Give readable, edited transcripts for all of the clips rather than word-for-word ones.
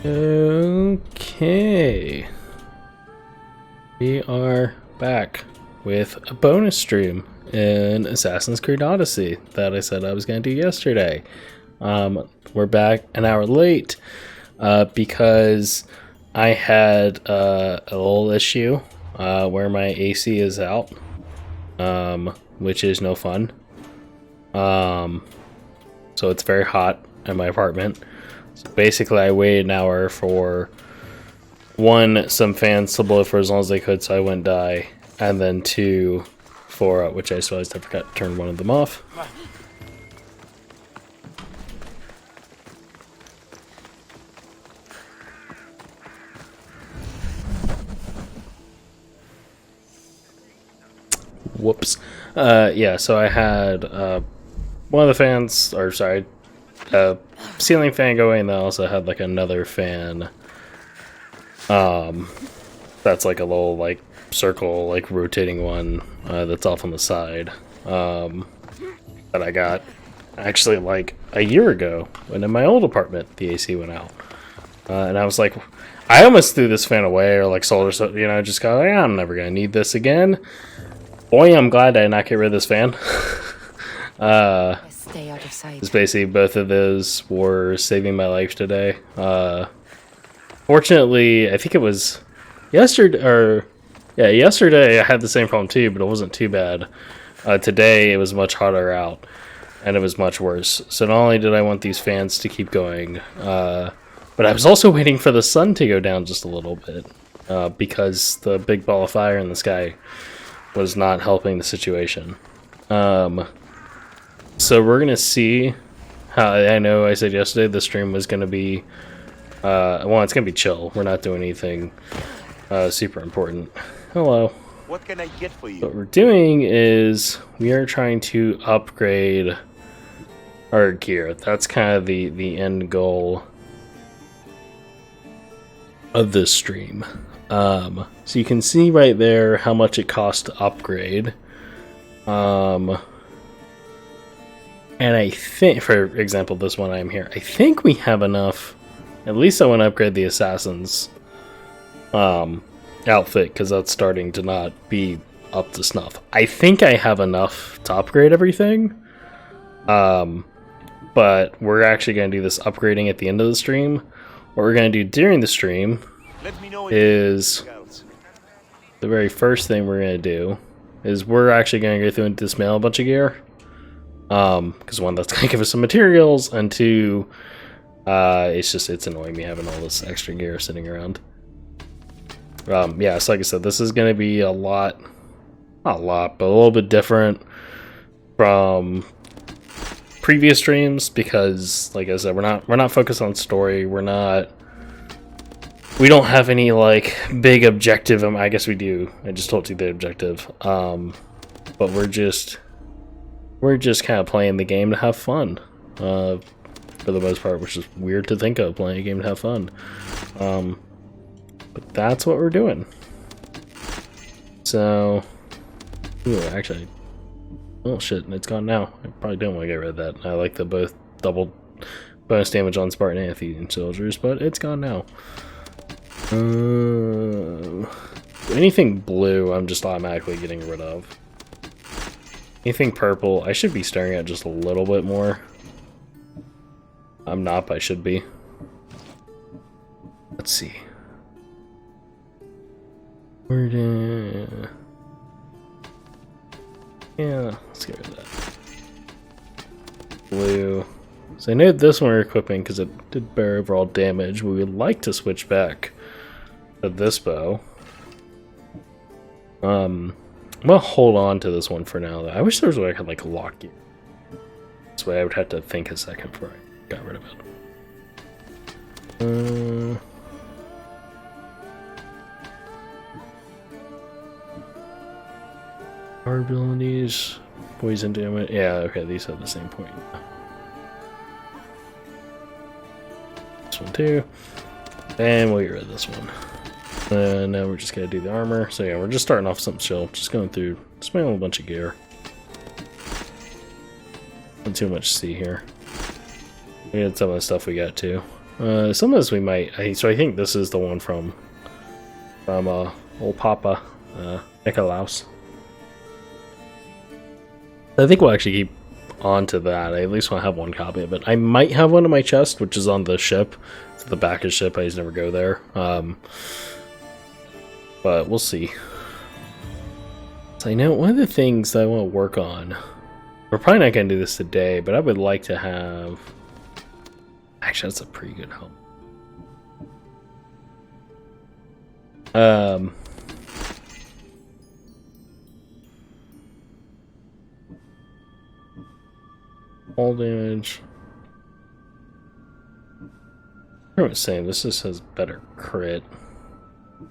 Okay. We are back with a bonus stream in Assassin's Creed Odyssey that I said I was going to do yesterday. We're back an hour late because I had a little issue where my AC is out, which is no fun. So it's very hot in my apartment. So basically I waited an hour for some fans to blow for as long as they could so I wouldn't die, and then two, for which I realized I forgot to turn one of them off. Whoops. Yeah, so I had one of the fans, or sorry, ceiling fan going, and then I also had like another fan that's like a little like circle, like rotating one that's off on the side that I got actually like a year ago when in my old apartment the AC went out, and I was like, I almost threw this fan away or like sold or so, you know, just go, yeah, I'm never gonna need this again. Boy, I'm glad I did not get rid of this fan. Stay out of sight. Just basically both of those were saving my life today. Fortunately, I think it was yesterday I had the same problem too, but it wasn't too bad. Today it was much hotter out and it was much worse. So not only did I want these fans to keep going, but I was also waiting for the sun to go down just a little bit, because the big ball of fire in the sky was not helping the situation. So we're gonna see how, I know I said yesterday the stream was gonna be well, it's gonna be chill. We're not doing anything super important. Hello. What can I get for you? What we're doing is we are trying to upgrade our gear. That's kind of the end goal of this stream. So you can see right there how much it costs to upgrade. And I think, for example, this one I'm here, I think we have enough. At least I want to upgrade the Assassin's outfit, because that's starting to not be up to snuff. I think I have enough to upgrade everything. But we're actually going to do this upgrading at the end of the stream. What we're going to do during the stream is, the very first thing we're going to do is we're actually going to go through and dismantle a bunch of gear. Because one, that's going to give us some materials, and two, it's annoying me having all this extra gear sitting around. Yeah, so like I said, this is going to be a lot, not a lot, but a little bit different from previous streams, because like I said, we're not focused on story. We don't have any like big objective. I guess we do. I just told you the objective. But we're just kind of playing the game to have fun, for the most part, which is weird to think of, playing a game to have fun. But that's what we're doing. So, ooh, actually, oh shit, it's gone now. I probably don't want to get rid of that. I like the both double bonus damage on Spartan and Athenian soldiers, but it's gone now. Anything blue, I'm just automatically getting rid of. Anything purple, I should be staring at just a little bit more. I'm not, but I should be. Let's see. Where did... Yeah, let's get rid of that. Blue. So I know this one we're equipping because it did better overall damage. We would like to switch back to this bow. I'm gonna hold on to this one for now, though. I wish there was a way I could, like, lock gear. This way I would have to think a second before I got rid of it. Our abilities, poison damage. Yeah, okay, these have the same point. This one too. And we'll get rid of this one. And now we're just gonna do the armor. So yeah, we're just starting off something chill. Just going through, smelling a bunch of gear. Not too much to see here. We had some of the stuff we got too. Some of this we might. So I think this is the one from old Papa Nikolaus. I think we'll actually keep on to that. I at least want to have one copy of it. I might have one in my chest, which is on the ship. It's at the back of the ship. I just never go there. But we'll see. So I know one of the things that I want to work on. We're probably not going to do this today, but I would like to have. Actually, that's a pretty good help. All damage. I was saying this just has better crit.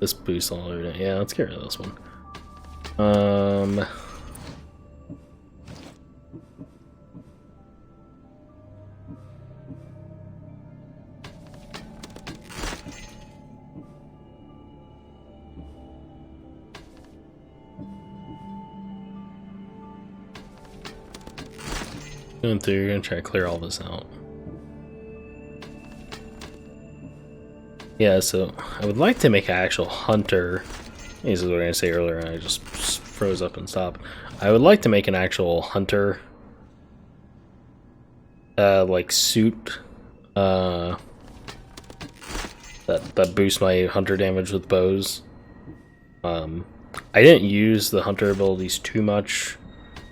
This boosts all over it. Yeah, let's get rid of this one. Going through, you're gonna try to clear all this out. Yeah, so I would like to make an actual hunter. This is what I was gonna say earlier, and I just froze up and stopped. I would like to make an actual hunter, like suit, that boosts my hunter damage with bows. I didn't use the hunter abilities too much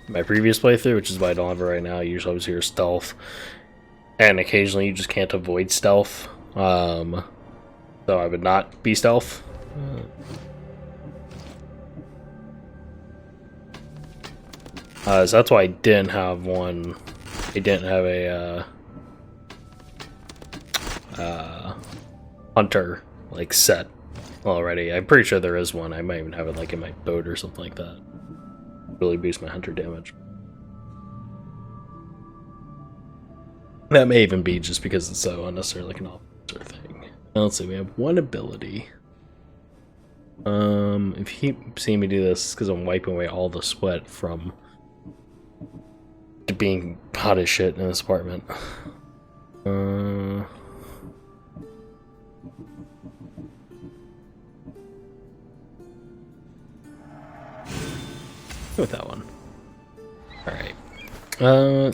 my previous playthrough, which is why I don't have it right now. Usually I was here stealth, and occasionally you just can't avoid stealth. So I would not be stealth. So that's why I didn't have one. I didn't have a hunter like set already. I'm pretty sure there is one. I might even have it like in my boat or something like that. Really boost my hunter damage. That may even be just because it's so unnecessary, like an officer thing. Now, let's see, we have one ability. If you keep seeing me do this, it's because I'm wiping away all the sweat from being hot as shit in this apartment. With that one. Alright.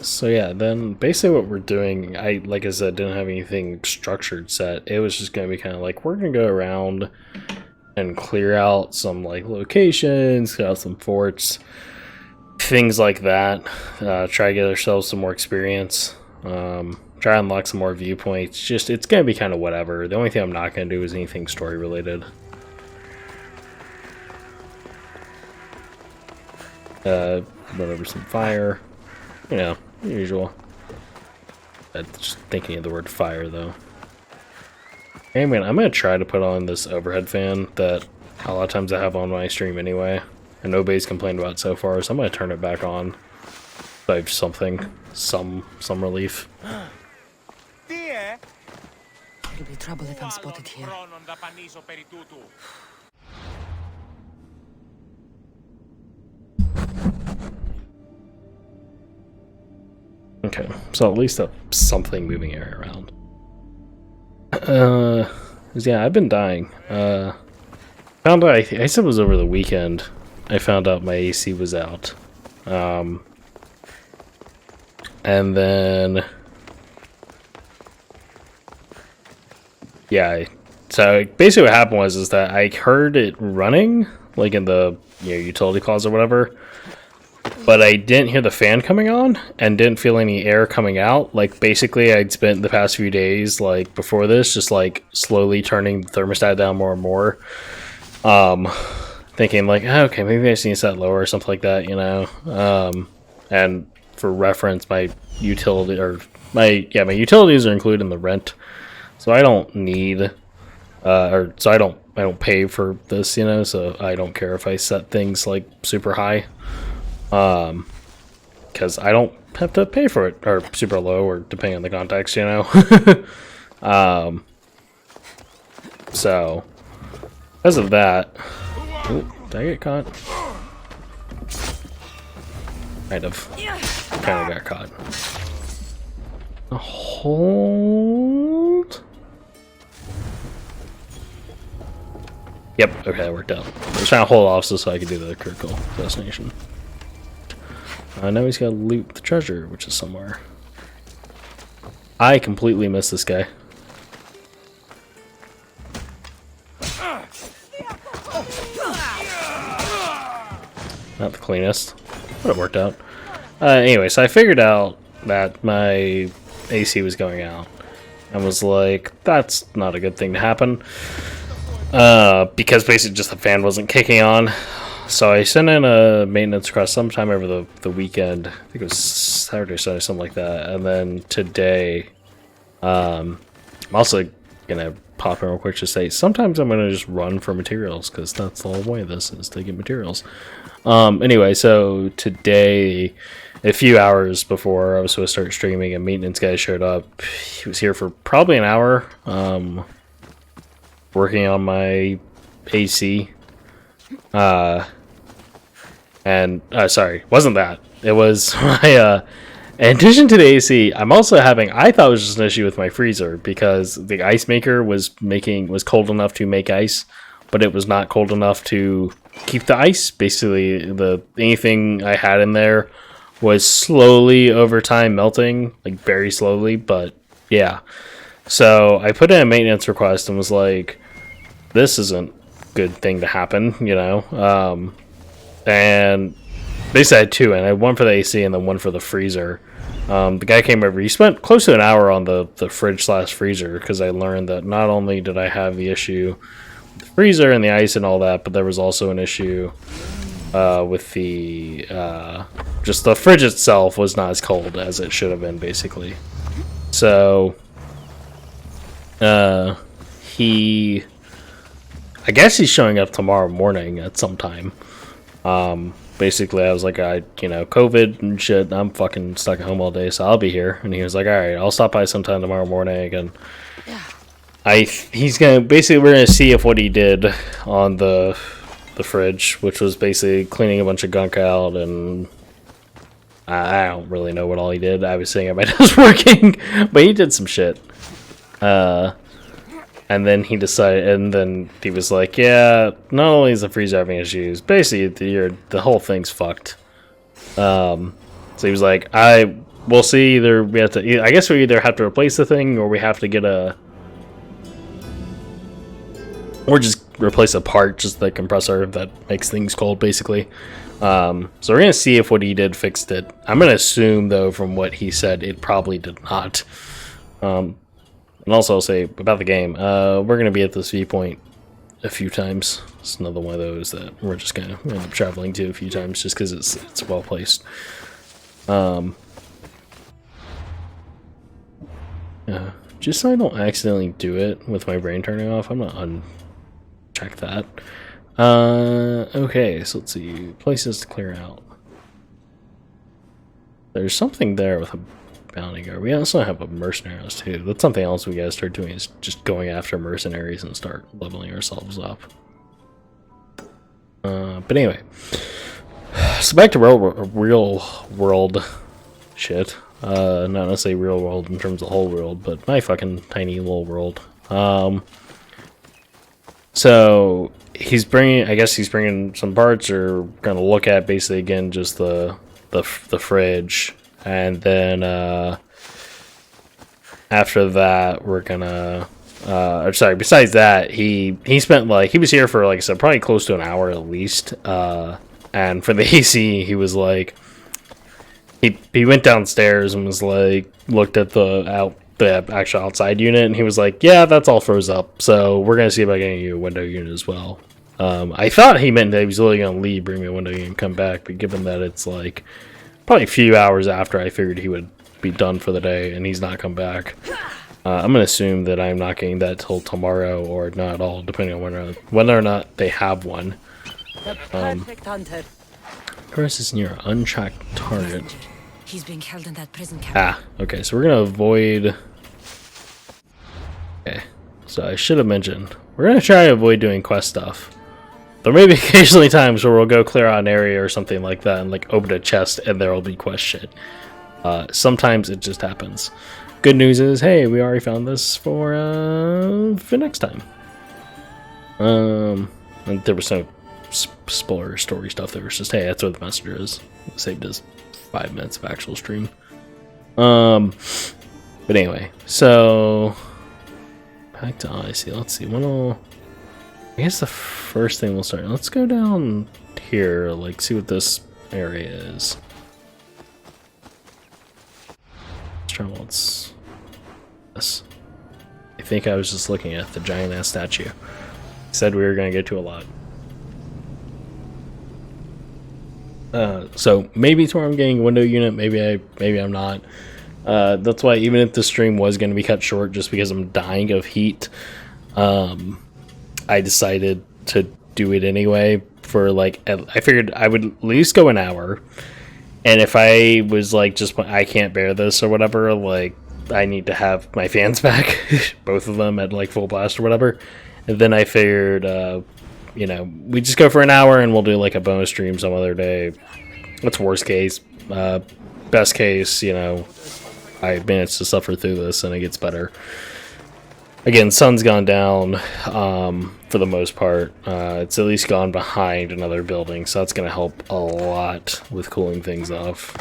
So yeah, then basically what we're doing, like I said, didn't have anything structured set. It was just gonna be kind of like, we're gonna go around and clear out some like locations, clear out some forts, things like that. Try to get ourselves some more experience. Try to unlock some more viewpoints. Just, it's gonna be kind of whatever. The only thing I'm not gonna do is anything story related. Run over some fire, you know, usual. I'm just thinking of the word fire though. Anyway, I'm gonna try to put on this overhead fan that a lot of times I have on my stream anyway, and nobody's complained about so far, so I'm gonna turn it back on. So I have something, some relief. It'll be trouble if I'm spotted here. Okay, so at least something moving air around. Yeah, I've been dying. Found out, I said it was over the weekend. I found out my AC was out. And then, yeah. So basically, what happened was that I heard it running, like in the utility closet or whatever. But I didn't hear the fan coming on and didn't feel any air coming out. Like, basically, I'd spent the past few days, like, before this, just, like, slowly turning the thermostat down more and more. Thinking, like, oh, okay, maybe I just need to set lower or something like that, you know? And for reference, my utilities are included in the rent. So I don't need, I don't pay for this, you know? So I don't care if I set things, like, super high. Because I don't have to pay for it, or super low, or depending on the context, you know. So because of that, ooh, did I get caught? Kind of got caught. Hold. Yep, okay, that worked out. I was trying to hold off so I could do the critical assassination. Now he's got to loot the treasure, which is somewhere. I completely missed this guy. Not the cleanest, but it worked out. Anyway, so I figured out that my AC was going out. And was like, that's not a good thing to happen. Because basically just the fan wasn't kicking on. So I sent in a maintenance request sometime over the weekend. I think it was Saturday, Sunday, something like that. And then today, I'm also gonna pop in real quick to say sometimes I'm gonna just run for materials because that's the whole point of this is to get materials. Anyway, so today, a few hours before I was supposed to start streaming, a maintenance guy showed up. He was here for probably an hour, working on my AC. Sorry, wasn't that. It was my, in addition to the AC, I'm also having, I thought it was just an issue with my freezer because the ice maker was cold enough to make ice, but it was not cold enough to keep the ice. Basically, anything I had in there was slowly over time melting, like very slowly, but yeah. So I put in a maintenance request and was like, this isn't a good thing to happen, you know? And basically I had two, and I had one for the AC and then one for the freezer. The guy came over, he spent close to an hour on the fridge / freezer because I learned that not only did I have the issue with the freezer and the ice and all that, but there was also an issue with the just the fridge itself was not as cold as it should have been, basically. So I guess he's showing up tomorrow morning at some time. Basically I was like, COVID and shit, I'm fucking stuck at home all day, so I'll be here. And he was like, alright, I'll stop by sometime tomorrow morning. And we're gonna see if what he did on the fridge, which was basically cleaning a bunch of gunk out, and I don't really know what all he did. I was sitting at my desk working, but he did some shit. And then he decided, and then he was like, yeah, not only is the freezer having issues, basically the whole thing's fucked. So he was like, we'll see, I guess we either have to replace the thing, or we have to get or just replace a part, just the compressor that makes things cold, basically. So we're gonna see if what he did fixed it. I'm gonna assume, though, from what he said, it probably did not. And also I'll say about the game, we're going to be at this viewpoint a few times. It's another one of those that we're just going to end up traveling to a few times just because it's well placed. Just so I don't accidentally do it with my brain turning off, I'm going to uncheck that. Okay, so let's see. Places to clear out. There's something there with a bounty guard. We also have a mercenaries too. That's something else we gotta start doing, is just going after mercenaries and start leveling ourselves up. But anyway, so back to real world shit. Not necessarily real world in terms of the whole world, but my fucking tiny little world. So he's bringing some parts, or gonna look at basically again just the fridge. And then after that, we're gonna besides that, he spent he was here for, like I said, probably close to an hour at least. And for the AC, he was like, he went downstairs and was like, looked at the actual outside unit, and he was like, yeah, that's all froze up, so we're gonna see about getting you a window unit as well. I thought he meant that he was literally gonna leave, bring me a window unit, and come back, but given that it's like probably a few hours after I figured he would be done for the day, and he's not come back. I'm going to assume that I'm not getting that till tomorrow, or not at all, depending on whether or not they have one. Chris is near an untracked target. He's being held in that prison camp. Okay, so we're going to avoid... Okay, so I should have mentioned, we're going to try to avoid doing quest stuff. There may be occasionally times where we'll go clear out an area or something like that and open a chest and there will be quest shit. Sometimes it just happens. Good news is, hey, we already found this for next time. And there was no spoiler story stuff. There was just, hey, that's where the messenger is. It saved us 5 minutes of actual stream. But anyway, so back to Odyssey. Let's see. I guess the first thing we'll start. Let's go down here, like see what this area is. Let's try what's this. I think I was just looking at the giant ass statue. Said we were gonna get to a lot. So maybe tomorrow I'm getting a window unit. Maybe I'm not. That's why even if the stream was going to be cut short just because I'm dying of heat, I decided to do it anyway for like, I figured I would at least go an hour. And if I was like, just, I can't bear this or whatever, like I need to have my fans back, both of them at like full blast or whatever. And then I figured, you know, we just go for an hour and we'll do like a bonus stream some other day. That's worst case. Best case, you know, I managed to suffer through this and it gets better. Again, sun's gone down for the most part. It's at least gone behind another building, so that's going to help a lot with cooling things off.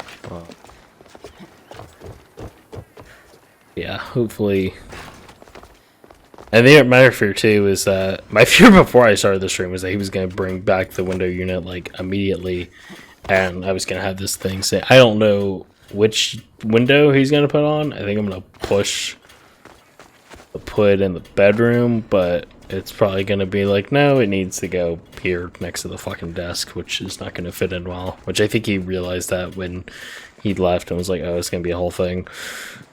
Yeah, hopefully. And my fear too is that my fear before I started the stream was that he was going to bring back the window unit like immediately, and I was going to have this thing say, I don't know which window he's going to put on. I think I'm going to put in the bedroom, but it's probably going to be like, no, it needs to go here next to the fucking desk, which is not going to fit in well. Which I think he realized that when he left and was like, oh, it's going to be a whole thing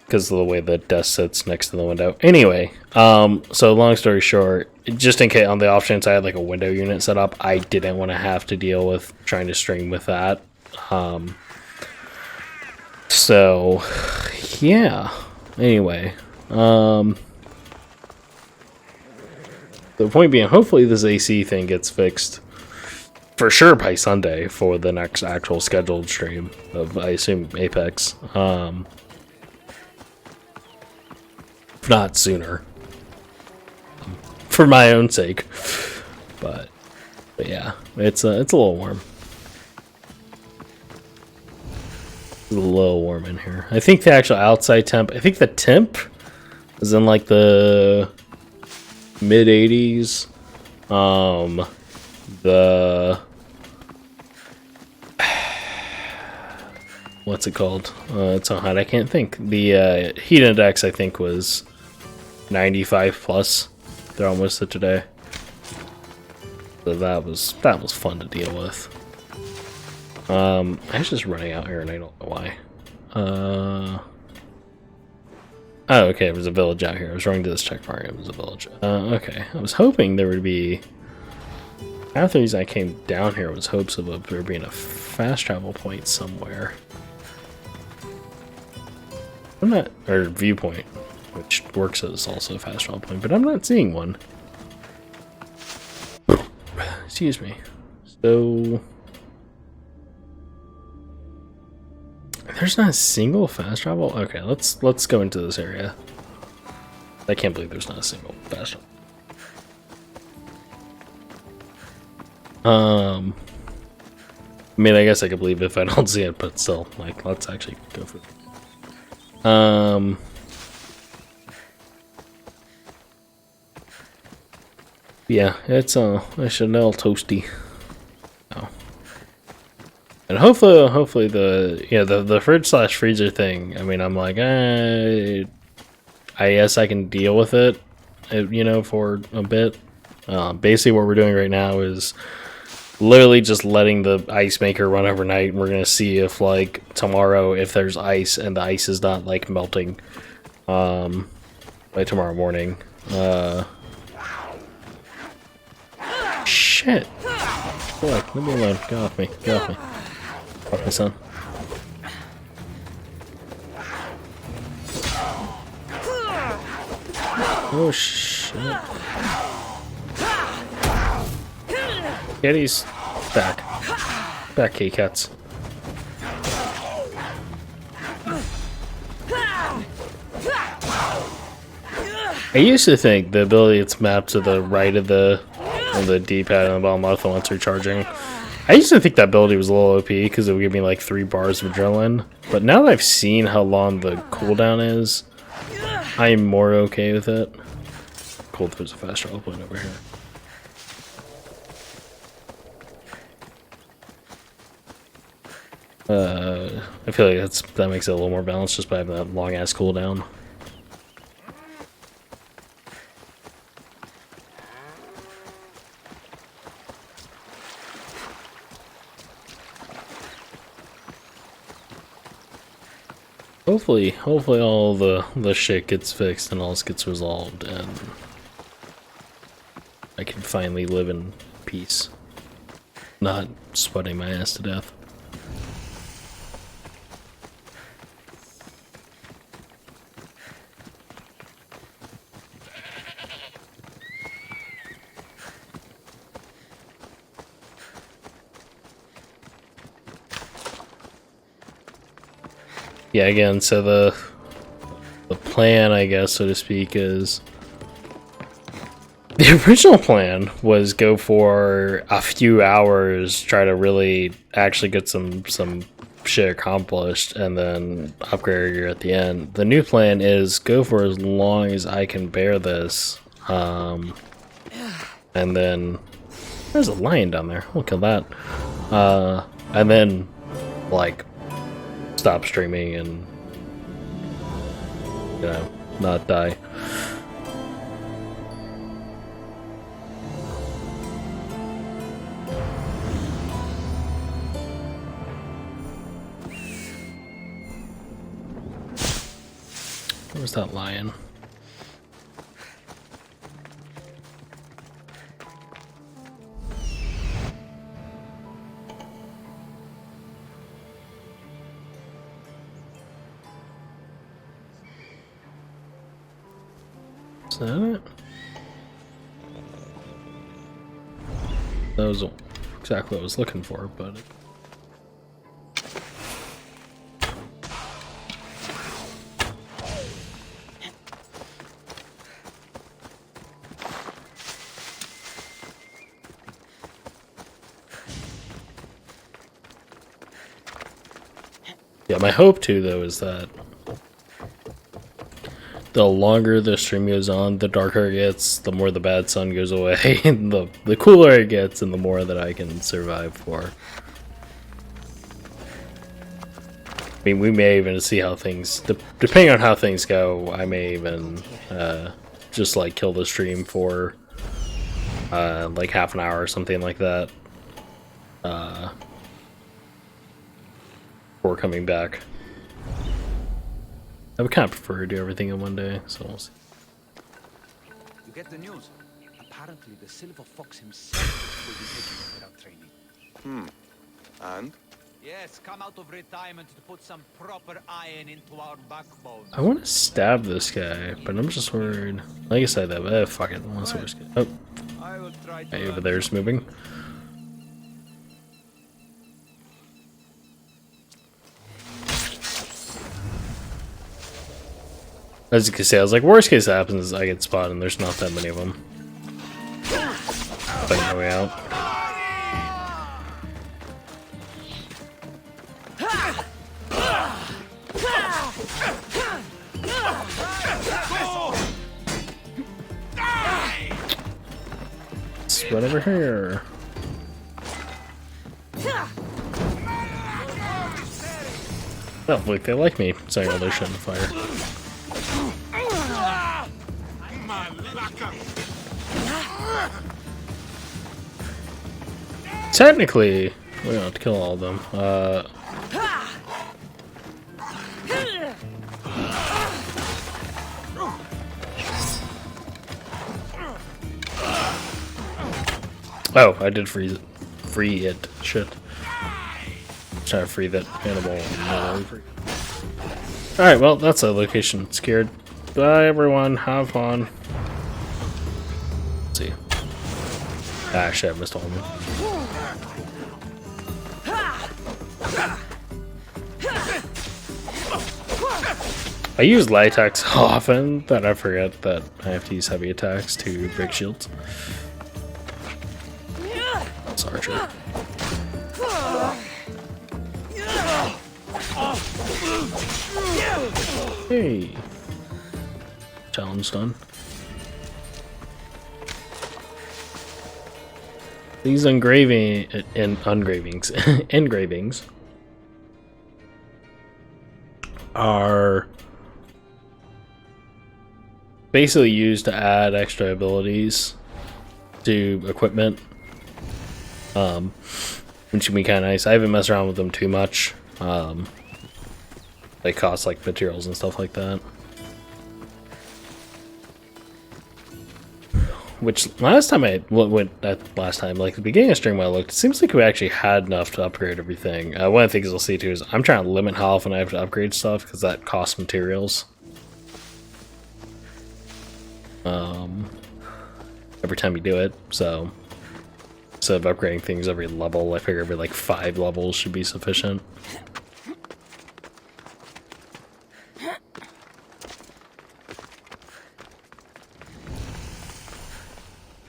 because of the way the desk sits next to the window. Anyway, so long story short, just in case on the off chance I had like a window unit set up, I didn't want to have to deal with trying to stream with that. So yeah, anyway, the point being, hopefully this AC thing gets fixed for sure by Sunday for the next actual scheduled stream of, I assume, Apex. If not sooner, for my own sake. But yeah, it's a little warm. It's a little warm in here. I think the actual outside temp, I think the temp is in like the mid 80s. What's it called? It's so hot I can't think. The heat index I think was 95 plus. They're almost at today. So that was fun to deal with. I was just running out here and I don't know why. Oh, okay, it was a village out here. I was running to this check mark. It was a village. Okay, I was hoping there would be. Half the reason I came down here was hopes of there being a fast travel point somewhere. I'm not, or viewpoint, which works as also a fast travel point, but I'm not seeing one. Excuse me. So there's not a single fast travel. Okay, let's go into this area. I can't believe there's not a single fast travel. I mean, I guess I could believe if I don't see it, but still, like, let's actually go for it. Yeah, it's a Chanel toasty. Oh. And hopefully the fridge / freezer thing. I mean, I'm like, I guess I can deal with it, you know, for a bit. Basically, what we're doing right now is literally just letting the ice maker run overnight. We're gonna see if like tomorrow, if there's ice and the ice is not like melting, by tomorrow morning. Shit! Look, leave me alone. Get off me. Get off me. Off me, son. Oh shit! Kitty's back. Back, K-Cats. I used to think the ability that's mapped to the right of the on the D-pad on the bottom left once recharging. I used to think that ability was a little OP because it would give me like 3 bars of adrenaline. But now that I've seen how long the cooldown is, I am more okay with it. Cool, there's a fast travel point over here. I feel like that makes it a little more balanced just by having that long ass cooldown. Hopefully all the shit gets fixed and all this gets resolved and I can finally live in peace. Not sweating my ass to death. Yeah, again, so the plan, I guess, so to speak, is the original plan was go for a few hours, try to really actually get some shit accomplished, and then upgrade gear at the end. The new plan is go for as long as I can bear this, and then there's a lion down there. We'll kill that, and then like stop streaming and, you know, not die. Where's that lion? Is that it? That was exactly what I was looking for, but... Yeah, my hope too, though, is that the longer the stream goes on, the darker it gets, the more the bad sun goes away, and the cooler it gets, and the more that I can survive for. I mean, we may even see how things, depending on how things go, I may even just like kill the stream for like half an hour or something like that before coming back. I would kind of prefer to do everything in one day, so we'll see. You get the news? Apparently, the Silver Fox himself will be taking it without training. And? Yes, come out of retirement to put some proper iron into our backbone. I want to stab this guy, but I'm just worried. Like I said, that fuck it. Let's risk it. Oh, I will try to hey, over there's moving. As you can see, I was like, worst case happens is I get spotted and there's not that many of them. Fight my way out. Spread over here. Oh, look, they like me saying all their shit in the fire. Technically, we don't have to kill all of them. Oh, I did freeze it. Free it. Shit. Trying to free that animal. Alright, well, that's a location. Scared. Bye, everyone. Have fun. Let's see. Ah, shit, I missed all of them. I use light attacks so often that I forget that I have to use heavy attacks to break shields. It's Archer. Hey. Challenge done. These engravings are basically used to add extra abilities to equipment, which can be kind of nice. I haven't messed around with them too much. They cost like materials and stuff like that. Which last time like the beginning of stream when I looked, it seems like we actually had enough to upgrade everything. One of the things you'll see too is I'm trying to limit how often I have to upgrade stuff because that costs materials. Every time you do it, so instead of upgrading things every level, I figure every like 5 levels should be sufficient.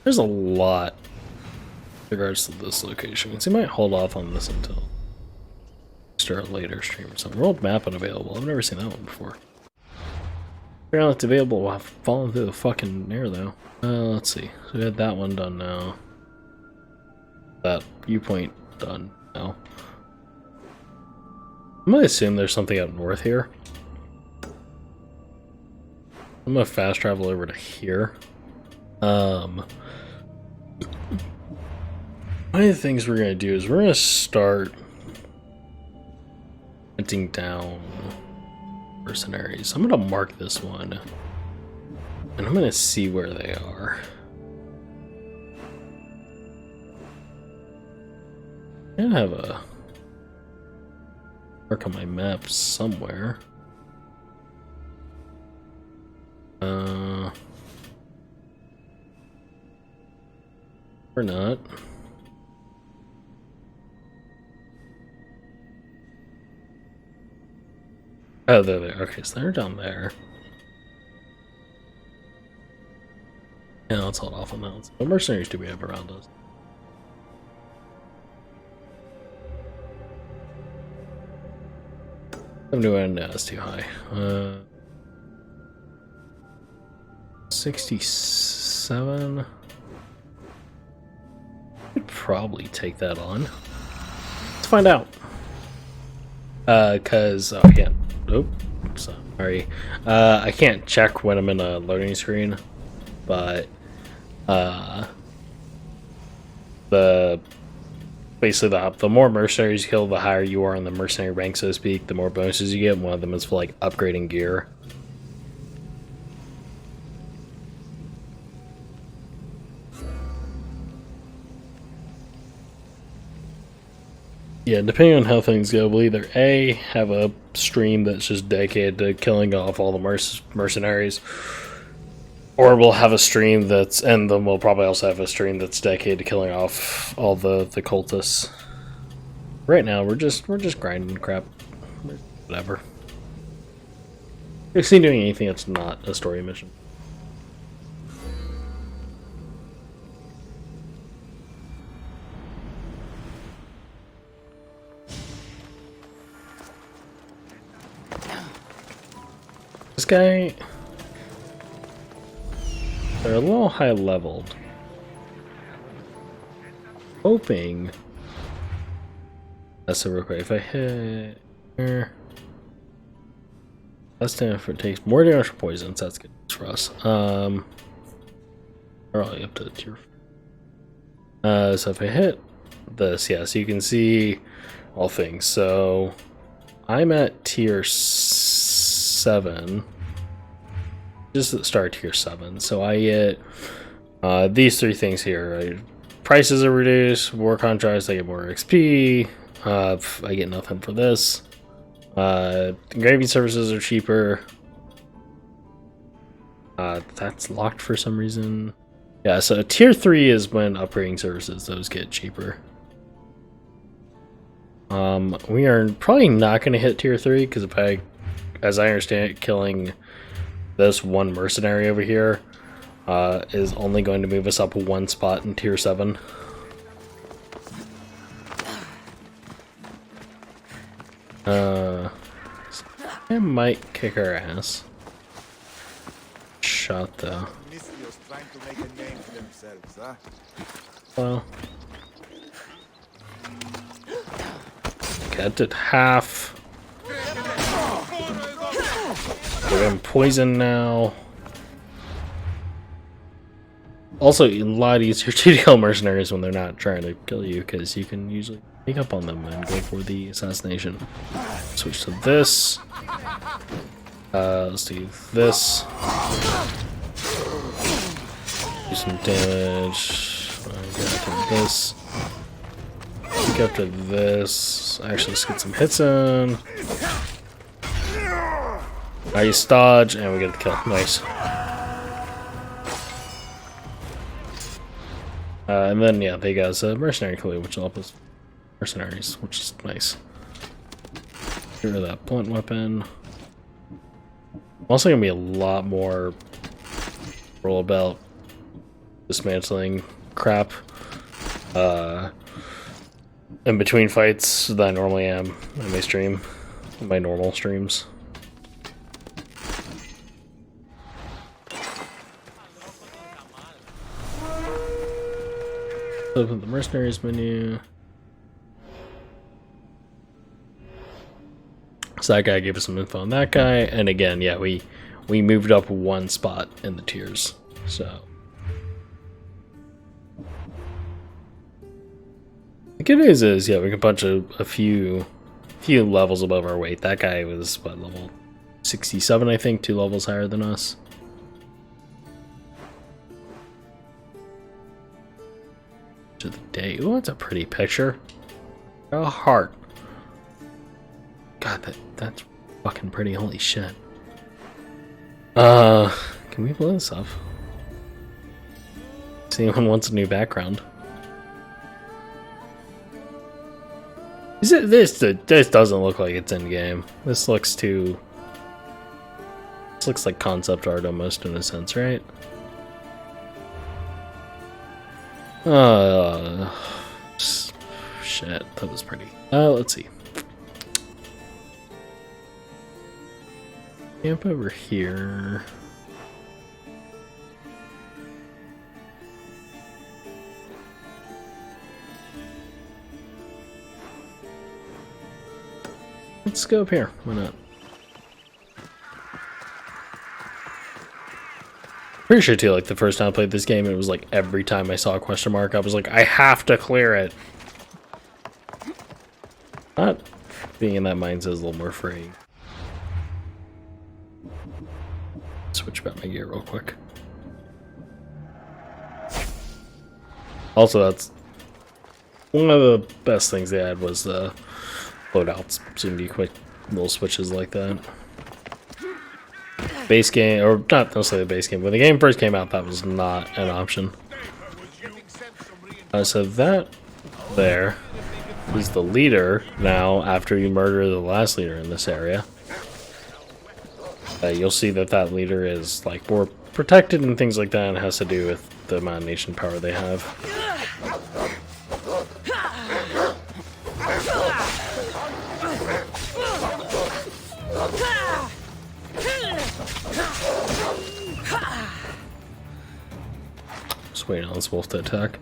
There's a lot in regards to this location, so you might hold off on this until a later stream or something. World map unavailable. I've never seen that one before. Apparently it's available while falling through the fucking air though. Let's see. So we had that one done now. That viewpoint done now. I'm gonna assume there's something up north here. I'm gonna fast travel over to here. One of the things we're going to do is we're going to start hunting down mercenaries. I'm going to mark this one, and I'm going to see where they are. I have a mark on my map somewhere. Or not. Oh, they're there. Okay, so they're down there. Yeah, let's hold off on that. What mercenaries do we have around us? I'm doing that's too high. 67. Could probably take that on. Let's find out. Cause I can't. Oh, sorry. I can't check when I'm in a loading screen, but basically the more mercenaries you kill, the higher you are in the mercenary rank, so to speak. The more bonuses you get. One of them is for like upgrading gear. Yeah, depending on how things go, we'll either A, have a stream that's just dedicated to killing off all the mercenaries, or we'll have a stream that's, and then we'll probably also have a stream that's dedicated to killing off all the cultists. Right now, we're just grinding crap. Whatever. We've seen doing anything that's not a story mission. This guy, they're a little high leveled. Hoping that's so real quick. If I hit here, less damage for it takes more damage for poisons. That's good for us. We're only up to tier. So if I hit this, yeah, so you can see all things. So I'm at tier 7. Just at start tier 7. So I get these 3 things here. Right? Prices are reduced, war contracts, I get more XP. I get nothing for this. Engraving services are cheaper. That's locked for some reason. Yeah, so tier 3 is when upgrading services, those get cheaper. We are probably not going to hit tier 3 because as I understand it, killing this one mercenary over here is only going to move us up 1 spot in tier 7. I might kick her ass. Shot though. Trying to make a name for themselves, huh? Well, cut it half. Give him poison now. Also, a lot easier to kill mercenaries when they're not trying to kill you, because you can usually sneak up on them and go for the assassination. Switch to this. Let's do this. Do some damage. I do this. Pick up to this. Actually, let's get some hits in. Nice dodge, and we get the kill. Nice. And then, yeah, they got a mercenary clue, which will help us mercenaries, which is nice. Get rid of that blunt weapon. Also, gonna be a lot more roll about dismantling crap in between fights than I normally am in my stream, in my normal streams. Open the mercenaries menu. So that guy gave us some info on that guy, and again, yeah, we moved up one spot in the tiers. So the good news is, yeah, we can punch a few levels above our weight. That guy was what, level 67, I think, 2 levels higher than us. To the day. Oh, that's a pretty picture. A heart. God, that's fucking pretty. Holy shit. Can we blow this up? See, anyone wants a new background? Is it this? This doesn't look like it's in game. This looks too. This looks like concept art almost in a sense, right? Shit, that was pretty. Let's see. Camp over here. Let's go up here. Why not? Pretty sure too, like the first time I played this game, it was like every time I saw a question mark, I was like, I have to clear it. Not being in that mindset is a little more free. Switch back my gear real quick. Also, that's one of the best things they had was the loadouts. Seemed to be quick little switches like that. Base game, or not necessarily the base game, when the game first came out, that was not an option. So that there is the leader now after you murder the last leader in this area. You'll see that that leader is like more protected and things like that, and it has to do with the amount of nation power they have. Just waiting on this wolf to attack.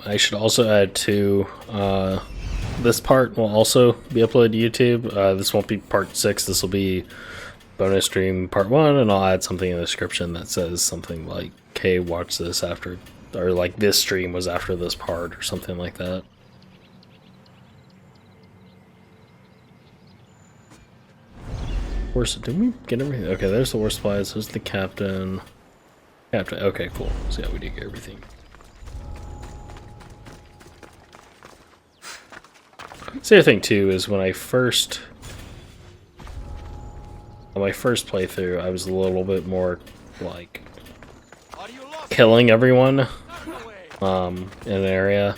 I should also add to this part will also be uploaded to YouTube. This won't be part 6. This will be bonus stream part 1, and I'll add something in the description that says something like, "Okay, watch this after," or like this stream was after this part, or something like that. Horse, did we get everything? Okay, there's the horse supplies. There's the captain. Okay, cool. So yeah, we did get everything. the other thing too is when I first, on my first playthrough, I was a little bit more like killing everyone in an area.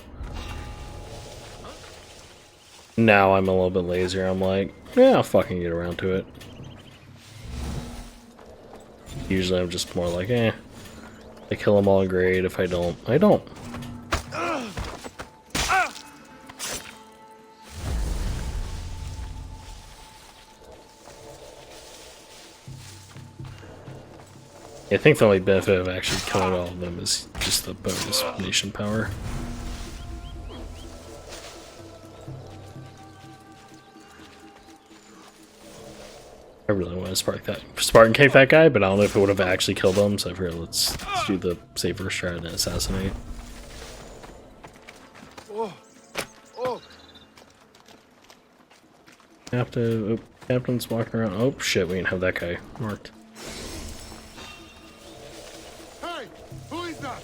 Now I'm a little bit lazier. I'm like, yeah, I'll fucking get around to it. Usually I'm just more like, eh. I kill them all, great. If I don't, I don't. I think the only benefit of actually killing all of them is just the bonus nation power. I really want to Spartan kick that guy, but I don't know if it would have actually killed him, so I figured let's do the safer strat and assassinate. Captain's walking around. Oh shit, we didn't have that guy marked. Hey, who is that?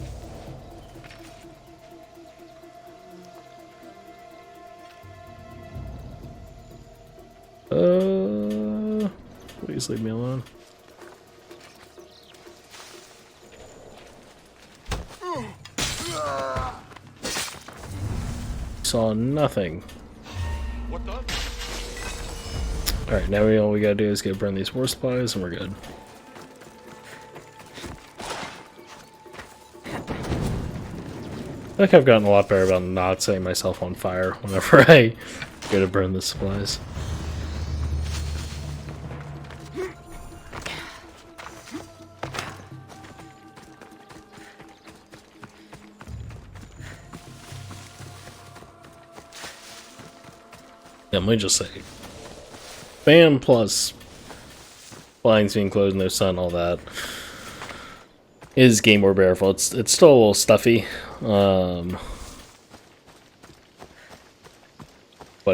Please leave me alone. Saw nothing. What the? Alright, now all we gotta do is burn these war supplies and we're good. I think I've gotten a lot better about not setting myself on fire whenever I go to burn the supplies. Yeah, let me just say, fan plus blinds being closed, no sun, all that is game more bearable. It's still a little stuffy, but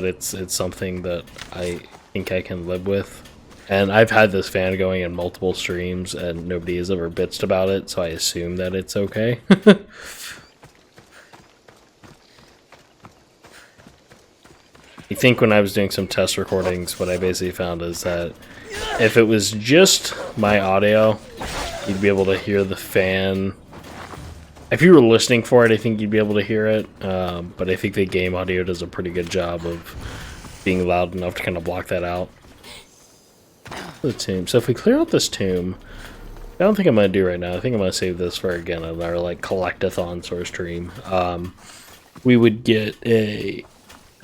it's something that I think I can live with. And I've had this fan going in multiple streams, and nobody has ever bitched about it, so I assume that it's okay. I think when I was doing some test recordings, what I basically found is that if it was just my audio, you'd be able to hear the fan. If you were listening for it, I think you'd be able to hear it, but I think the game audio does a pretty good job of being loud enough to kind of block that out. The tomb. So if we clear out this tomb, I don't think I'm going to do right now. I think I'm going to save this for, again, another like collectathon sort of stream. We would get a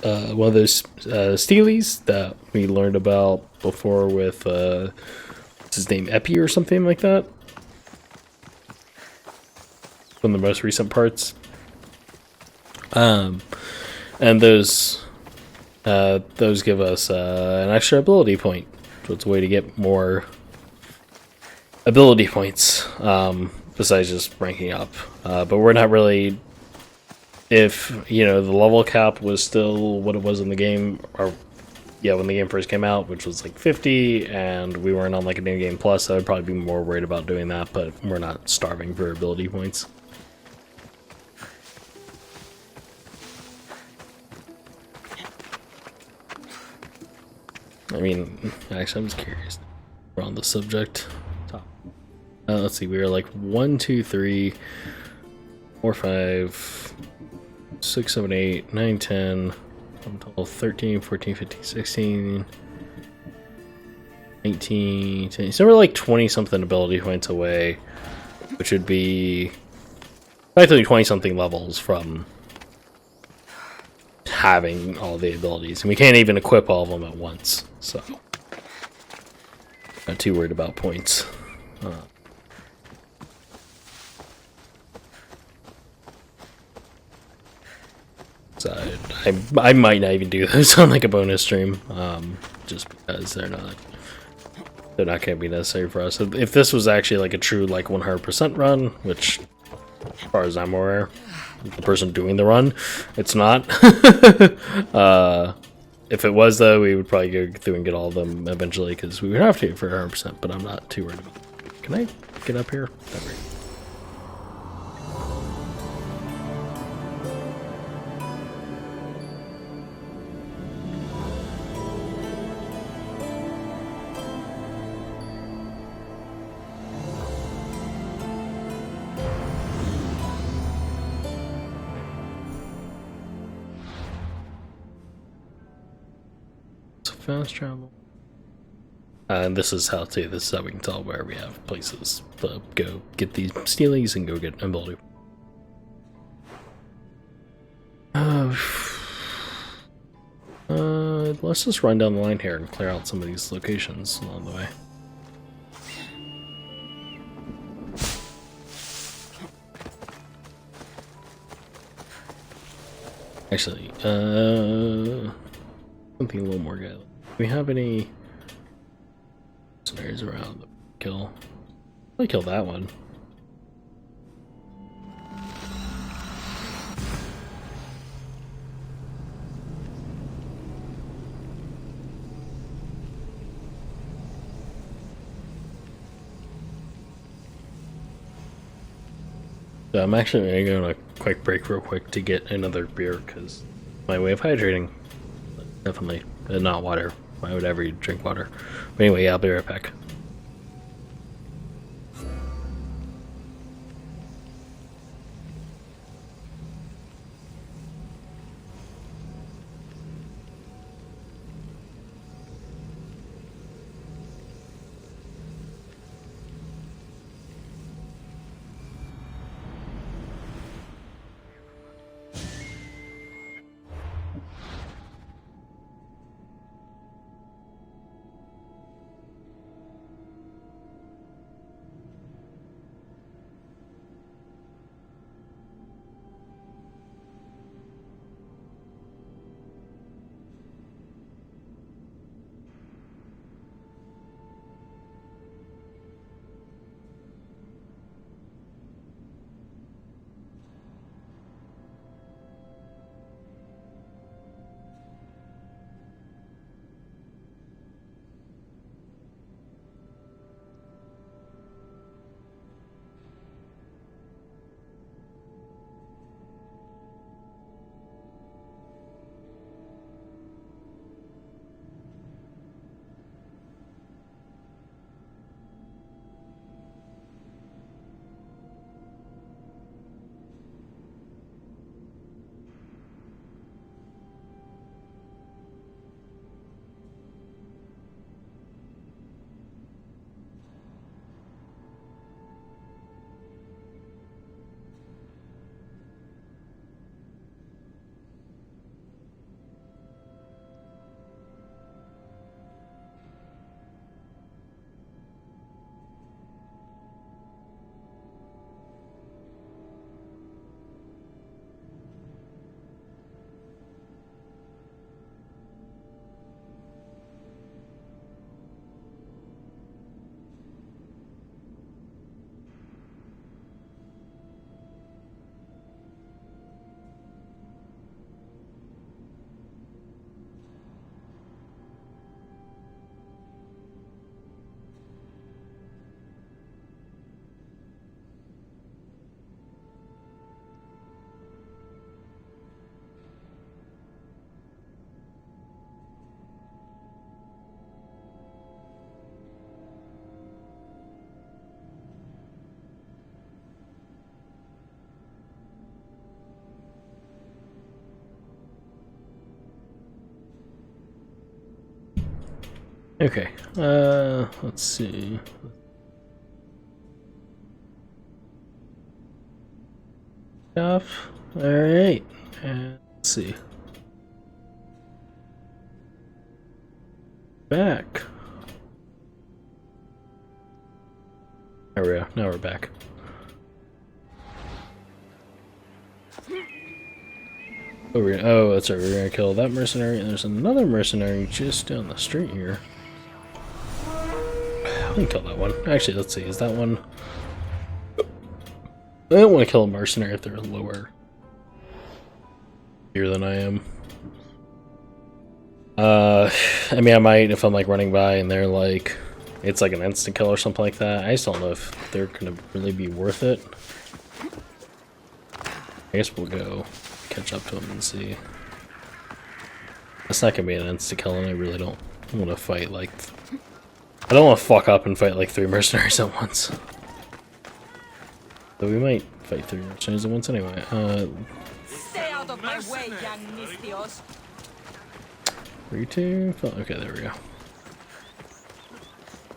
one of those steelies that we learned about before with what's his name, Epi or something like that, from the most recent parts. And those give us an extra ability point, so it's a way to get more ability points besides just ranking up. But we're not really. If, you know, the level cap was still what it was in the game, or, yeah, when the game first came out, which was like 50, and we weren't on like a new game plus, I would probably be more worried about doing that, but we're not starving for ability points. I mean, actually, I'm just curious. We're on the subject. Let's see, we were like 1, 2, 3, 4, 5... 6, 7, 8, 9, 10, 12, 13, 14, 15, 16, 19, 20. So we're like 20 something ability points away, which would be practically 20 something levels from having all the abilities. And we can't even equip all of them at once, so not too worried about points. So I might not even do those on like a bonus stream, just because they're not going to be necessary for us. If this was actually like a true like 100% run, which as far as I'm aware, the person doing the run, it's not. If it was though, we would probably go through and get all of them eventually because we would have to for 100%. But I'm not too worried about it. Can I get up here? fast travel. And this is how too. This is how we can tell where we have places to go get these steelies and go get ability. Let's just run down the line here and clear out some of these locations along the way. Actually, something a little more good. Do we have any mercenaries around? Kill. I kill that one. So I'm actually going to go on a quick break real quick to get another beer because my way of hydrating. Definitely not water. Why would I ever drink water? But anyway, yeah, I'll be right back. Okay, let's see. Stuff. Alright, let's see. Back. There we go, now we're back. Oh, that's right, we're gonna kill that mercenary, and there's another mercenary just down the street here. I can kill that one. Actually, let's see, is that one... I don't want to kill a mercenary if they're lower here than I am. I mean, I might if I'm like running by and they're like, it's like an instant kill or something like that. I just don't know if they're gonna really be worth it. I guess we'll go catch up to them and see. That's not gonna be an insta kill, and I really don't want to fight like. I don't want to fuck up and fight like 3 mercenaries at once. Though we might fight 3 mercenaries at once anyway. Stay out of my way, young mistios. 3-2. Okay, there we go.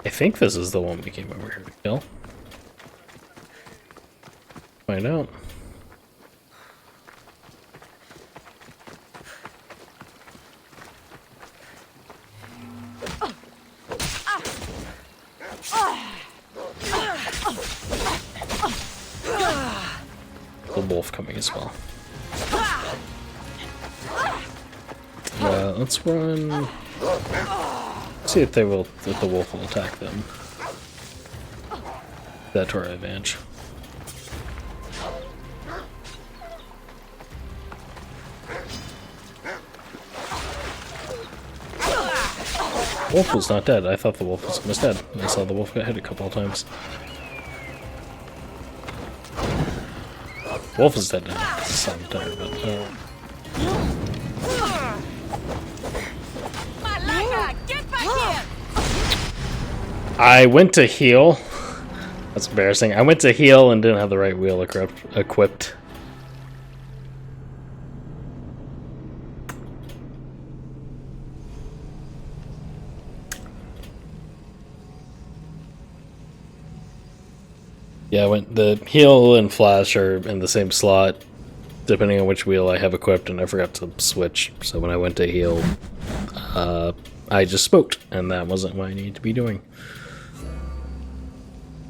I think this is the one we came over here to kill. Find out. The wolf coming as well. Let's run. See if they will. If the wolf will attack them. That to our advantage. Wolf was not dead. I thought the wolf was almost dead. I saw the wolf get hit a couple of times. Wolf is dead now. Some time, but I went to heal. That's embarrassing. I went to heal and didn't have the right wheel equipped. Yeah, the heal and flash are in the same slot, depending on which wheel I have equipped, and I forgot to switch. So when I went to heal, I just smoked, and that wasn't what I needed to be doing.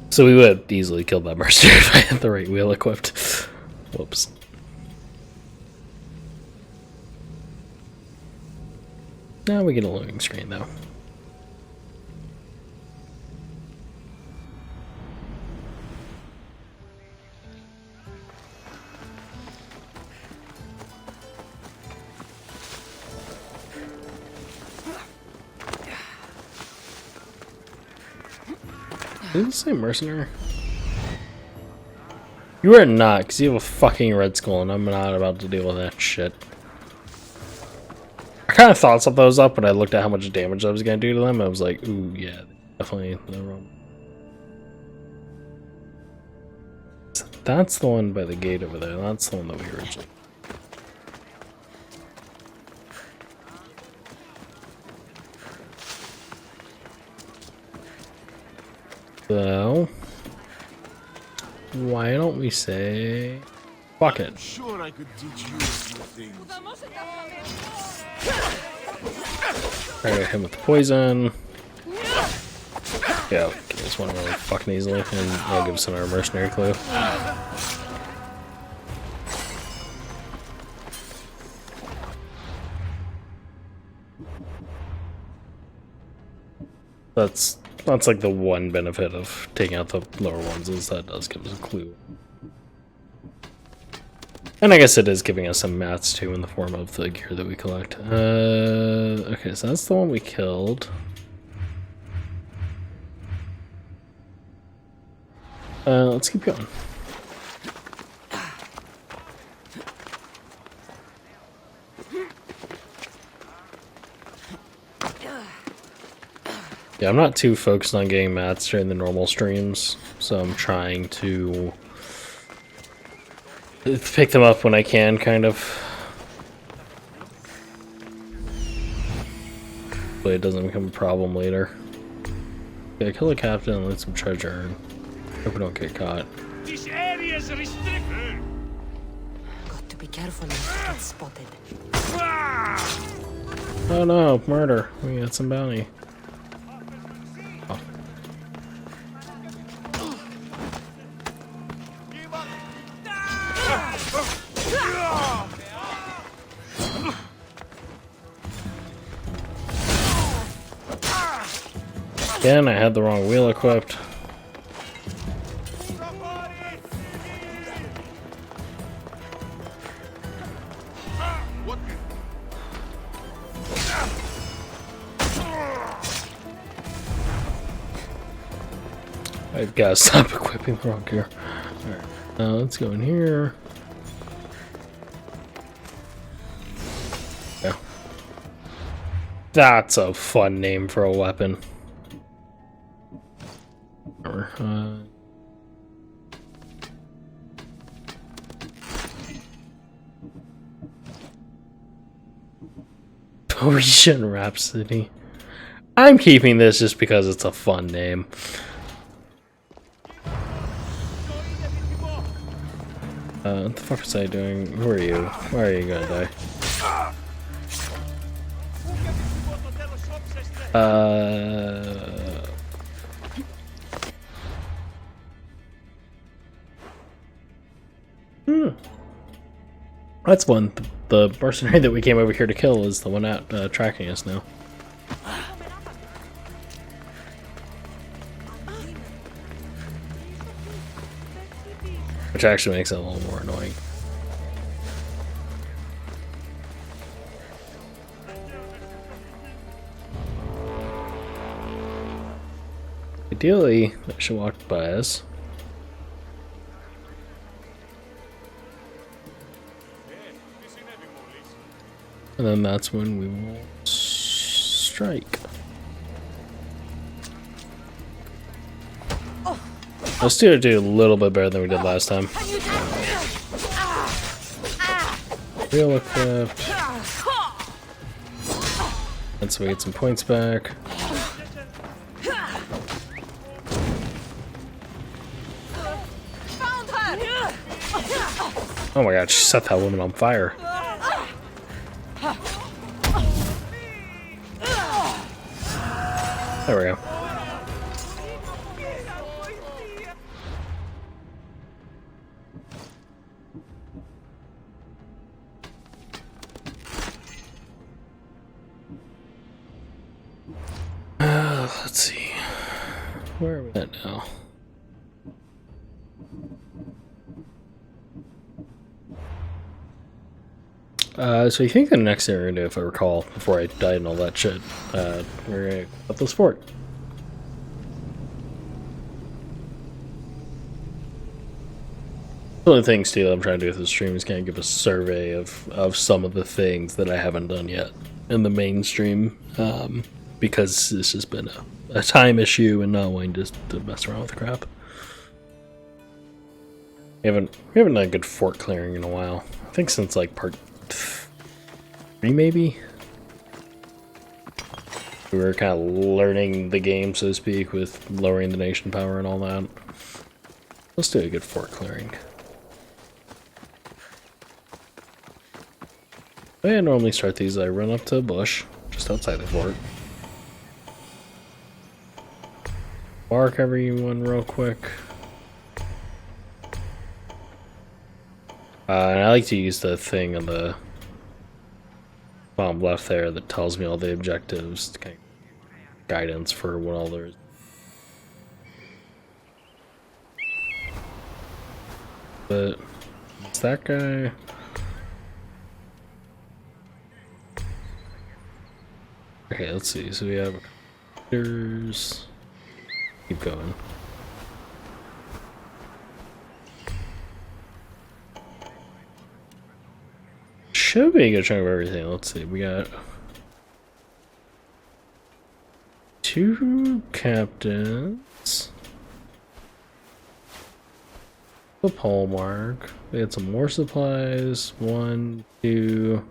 So we would have easily killed that mercenary if I had the right wheel equipped. Whoops. Now we get a loading screen, though. Is it the same mercenary? You are not, because you have a fucking red skull, and I'm not about to deal with that shit. I kind of thought something was up, but I looked at how much damage I was going to do to them, and I was like, ooh, yeah, definitely the wrong. That's the one by the gate over there. That's the one that we originally... So, why don't we say, fuck it. I'm sure I could teach you a few things. Alright, hit him with the poison. Yeah, give us one really fucking easily, and I'll give us another mercenary clue. That's like the one benefit of taking out the lower ones, is that does give us a clue. And I guess it is giving us some mats too in the form of the gear that we collect. Okay, so that's the one we killed. Let's keep going. Yeah, I'm not too focused on getting mats during the normal streams, so I'm trying to pick them up when I can, kind of. But it doesn't become a problem later. Yeah, kill the captain and loot some treasure. Hope we don't get caught. This area is restricted. Got to be careful not to get spotted. Oh no, murder. We got some bounty. Oh. Again, I had the wrong wheel equipped. What? I've got to stop equipping the wrong gear. Alright, let's go in here. Yeah. That's a fun name for a weapon. Bohemian Rhapsody. I'm keeping this just because it's a fun name. What the fuck was I doing? Who are you? Why are you gonna die? That's one. The mercenary that we came over here to kill is the one out tracking us now. Which actually makes it a little more annoying. Ideally, that should walk by us. And then that's when we will strike. Let's do a little bit better than we did last time. Real equipped. And so we get some points back. Oh my god, she set that woman on fire. There we go. Let's see. Where are we at now? So I think the next thing we're gonna do, if I recall, before I died and all that shit, we're gonna up this fort. One of the things too that I'm trying to do with this stream is kind of give a survey of some of the things that I haven't done yet in the mainstream, because this has been a time issue and not wanting to mess around with the crap. We haven't done a good fort clearing in a while. I think since like part 3 maybe. We were kind of learning the game, so to speak, with lowering the nation power and all that. Let's do a good fort clearing. The way I normally start these, I run up to a bush just outside the fort. Mark everyone real quick. And I like to use the thing on the bottom left there that tells me all the objectives, to kind of guidance for what all there is. But it's that guy. Okay, let's see. So we have leaders. Keep going. Should be a good chunk of everything. Let's see. We got 2 captains. The pole mark. We had some more supplies. 1, 2.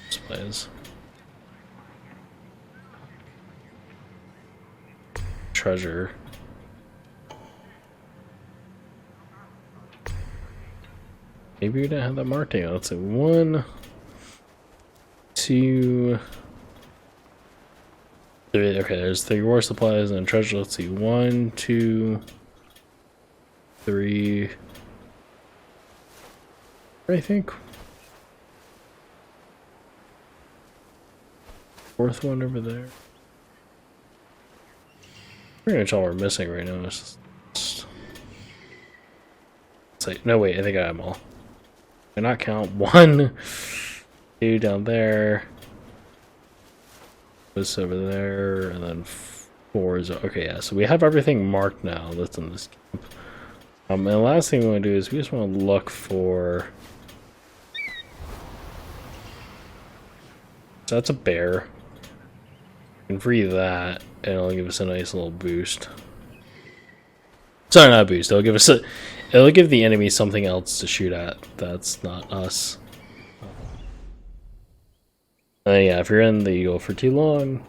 Supplies. Treasure. Maybe we didn't have that marked down. Let's see. 1, 2, 3. Okay, there's 3 war supplies and treasure. Let's see. 1, 2, 3. I think. 4th one over there. Pretty much all we're missing right now is just... It's like, no wait, I think I have them all. I not count 1, 2 down there. This over there, and then 4 is okay. Yeah, so we have everything marked now that's in this camp. And the last thing we want to do is we just want to look for. So that's a bear. We can free that, and it'll give us a nice little boost. Sorry, not a boost. It'll give us it'll give the enemy something else to shoot at. That's not us. Yeah, if you're in the Eagle for too long,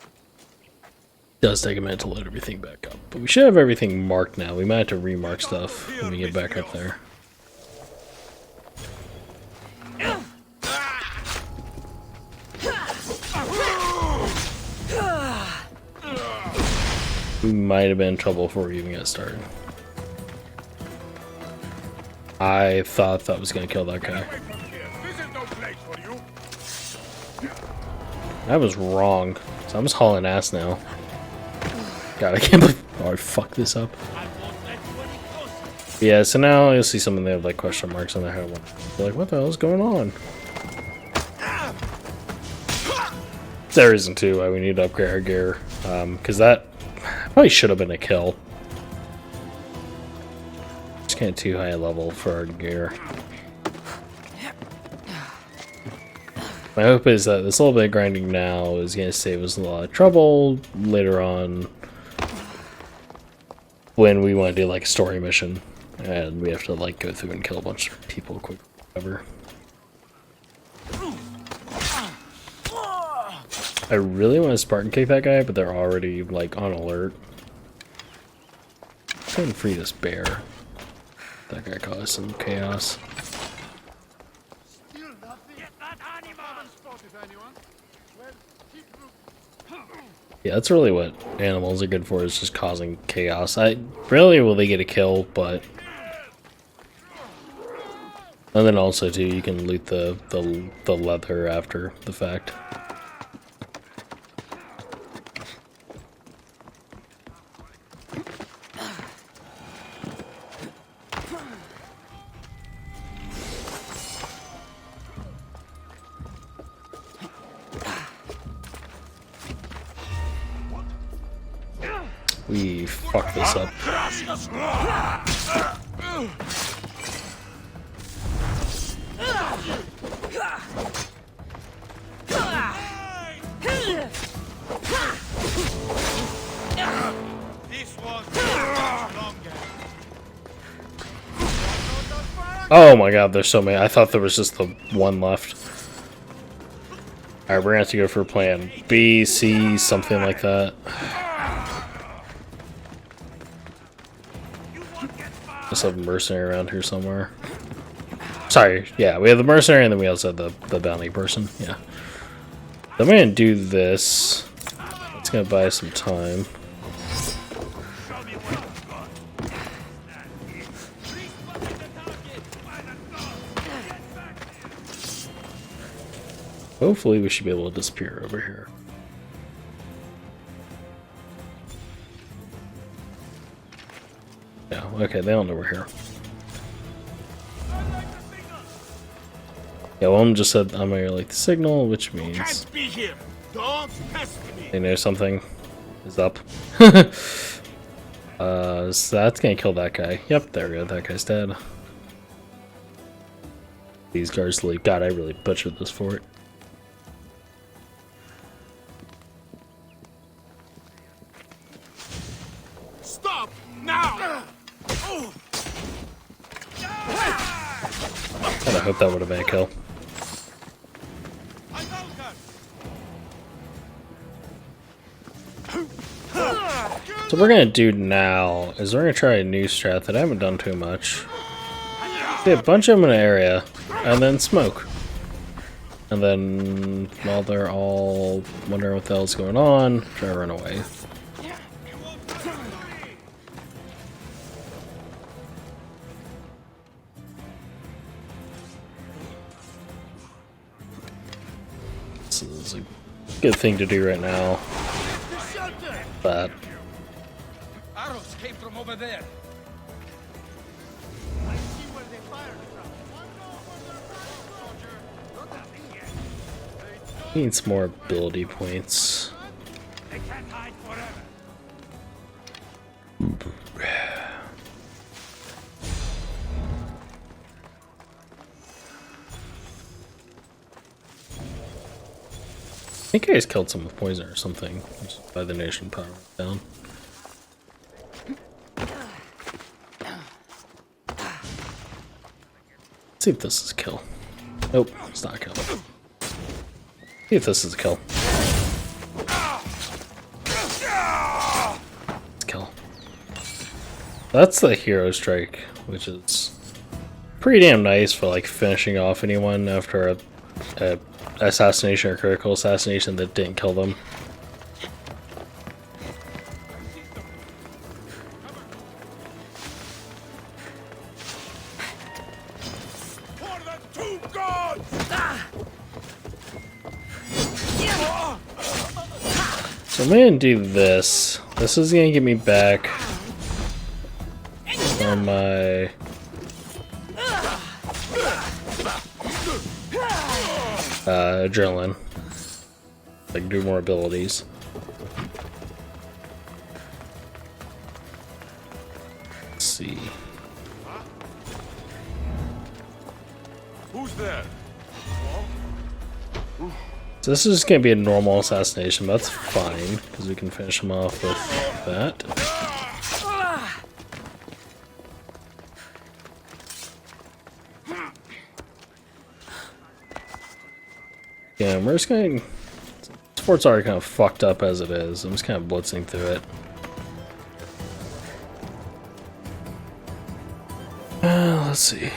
it does take a minute to load everything back up. But we should have everything marked now. We might have to remark stuff when we get back up there. We might have been in trouble before we even got started. I thought that was going to kill that guy. I was wrong. So I'm just hauling ass now. God, I can't believe I fucked this up. Yeah, so now you'll see some of them have like question marks on their head. They're like, what the hell is going on? There isn't too why we need to upgrade our gear. Because that probably should have been a kill. It's kind of too high a level for our gear. My hope is that this little bit of grinding now is going to save us a lot of trouble later on when we want to do like a story mission and we have to like go through and kill a bunch of people quick. Whatever. I really want to Spartan kick that guy, but they're already like on alert. Go ahead and free this bear. That guy caused some chaos. Yeah, that's really what animals are good for, is just causing chaos. Rarely will they get a kill, but... And then also, too, you can loot the leather after the fact. We fucked this up. Oh my god, there's so many. I thought there was just the one left. Alright, we're gonna have to go for plan B, C, something like that. Let's have a mercenary around here somewhere. Sorry, yeah, we have the mercenary and then we also have the bounty person. Yeah. I'm gonna do this. It's gonna buy us some time. Hopefully we should be able to disappear over here. Yeah, okay, they don't know we're here. Yeah, one just said I'm gonna like the signal, which means they know something is up. So that's gonna kill that guy. Yep, there we go, that guy's dead. These guards leave. God, I really butchered this fort. Stop now! I hope that would have been a kill. So what we're gonna do now is we're gonna try a new strat that I haven't done too much. See a bunch of them in an area, and then smoke. And then while they're all wondering what the hell's going on, try to run away. This is a good thing to do right now. But Arrows came from over there. needs more ability points. They can't hide forever. I think I just killed some with poison or something. Just by the nation power down. Let's see if this is a kill. Nope, it's not a kill. See if this is a kill. Kill. That's the hero strike, which is pretty damn nice for like finishing off anyone after a assassination or critical assassination that didn't kill them. For the two gods! So I'm gonna do this. This is gonna get me back on my adrenaline. Like do more abilities. Let's see. Who's there? So this is gonna be a normal assassination, but that's fine because we can finish him off with that. Yeah, we're just going. This fort's already kind of fucked up as it is. I'm just kind of blitzing through it. Let's see.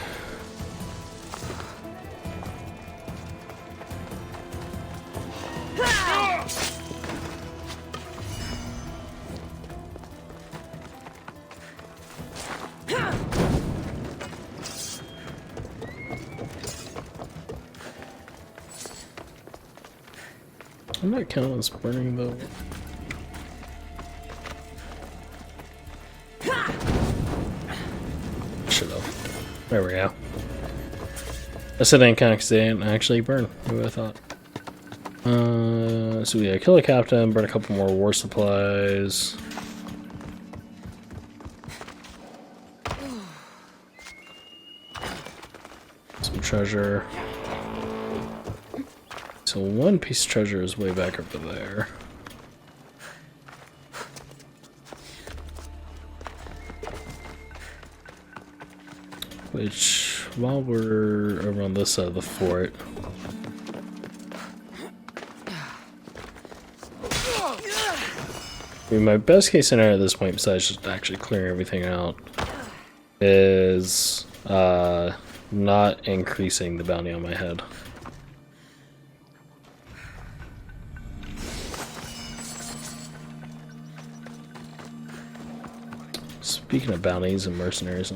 I'm not counting this burning though. Should have. There we go. I said I didn't count because they didn't actually burn. Who would have thought? So yeah, kill a captain, burn a couple more war supplies. Some treasure. So one piece of treasure is way back over there. Which, while we're over on this side of the fort, I mean, my best case scenario at this point, besides just actually clearing everything out, is not increasing the bounty on my head. Speaking of bounties and mercenaries,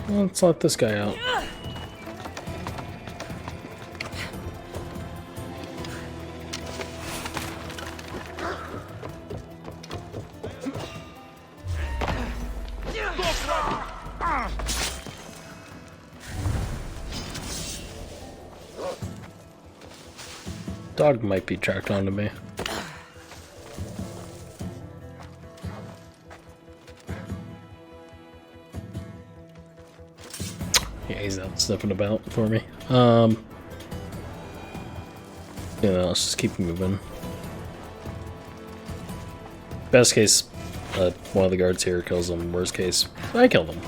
let's let this guy out. Dog might be tracked onto me. Yeah, he's out sniffing about for me. You know, let's just keep moving. Best case, one of the guards here kills him. Worst case, I kill them.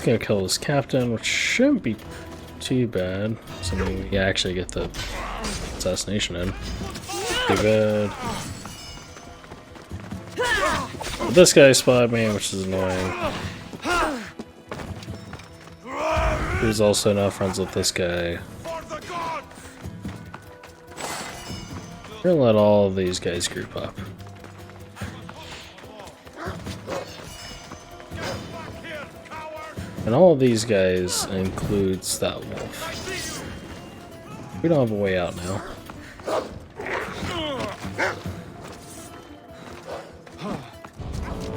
Gonna kill this captain, which shouldn't be too bad. So we actually get the assassination in. Too bad. But this guy spotted me, which is annoying. He's also now friends with this guy. We're gonna let all of these guys group up. And all of these guys includes that wolf. We don't have a way out now.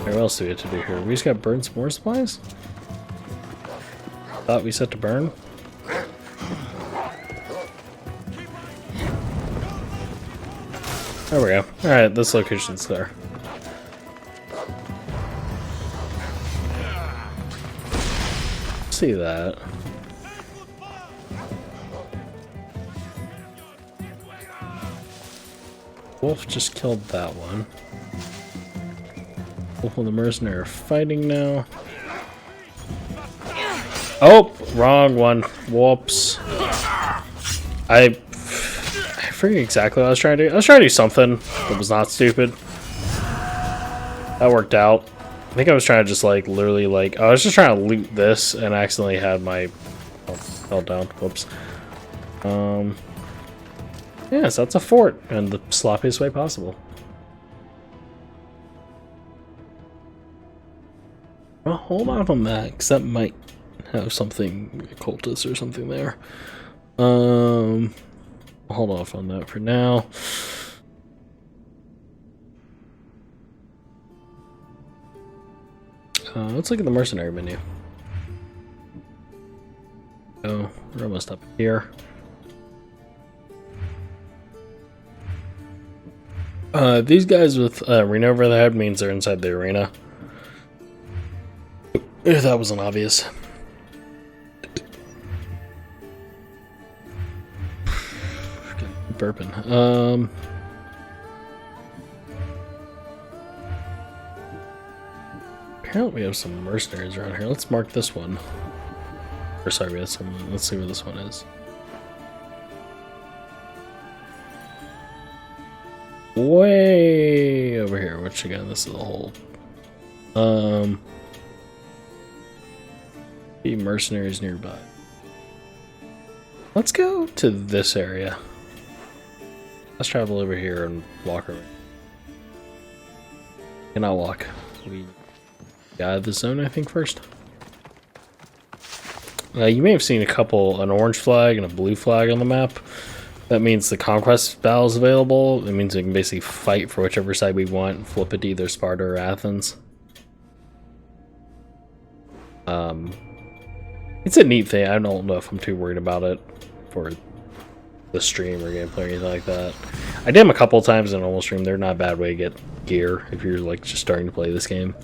What else do we have to do here? We just got burn some more supplies? Thought we set to burn? There we go. Alright, this location's there. See that. Wolf just killed that one. Wolf and the mercenary are fighting now. Oh, wrong one. Whoops. I forget exactly what I was trying to do. I was trying to do something that was not stupid. That worked out. I think I was trying to just like literally like I was just trying to loot this and accidentally had my fell down. Whoops. Yes, that's a fort in the sloppiest way possible. Well, hold on that, because that might have something occultist or something there. Hold off on that for now. Let's look at the mercenary menu. Oh, we're almost up here. These guys with arena over their head means they're inside the arena. If that wasn't obvious. Burping. Apparently we have some mercenaries around here. Let's mark this one. Or sorry, we have some. Let's see where this one is. Way over here, which again, this is a whole. The mercenaries nearby. Let's go to this area. Let's travel over here and walk around. Cannot walk. We got out of the zone, I think, first. You may have seen an orange flag and a blue flag on the map. That means the conquest battle is available. It means we can basically fight for whichever side we want and flip it to either Sparta or Athens. It's a neat thing. I don't know if I'm too worried about it for the stream or gameplay or anything like that. I did them a couple of times in a normal stream. They're not a bad way to get gear if you're like just starting to play this game.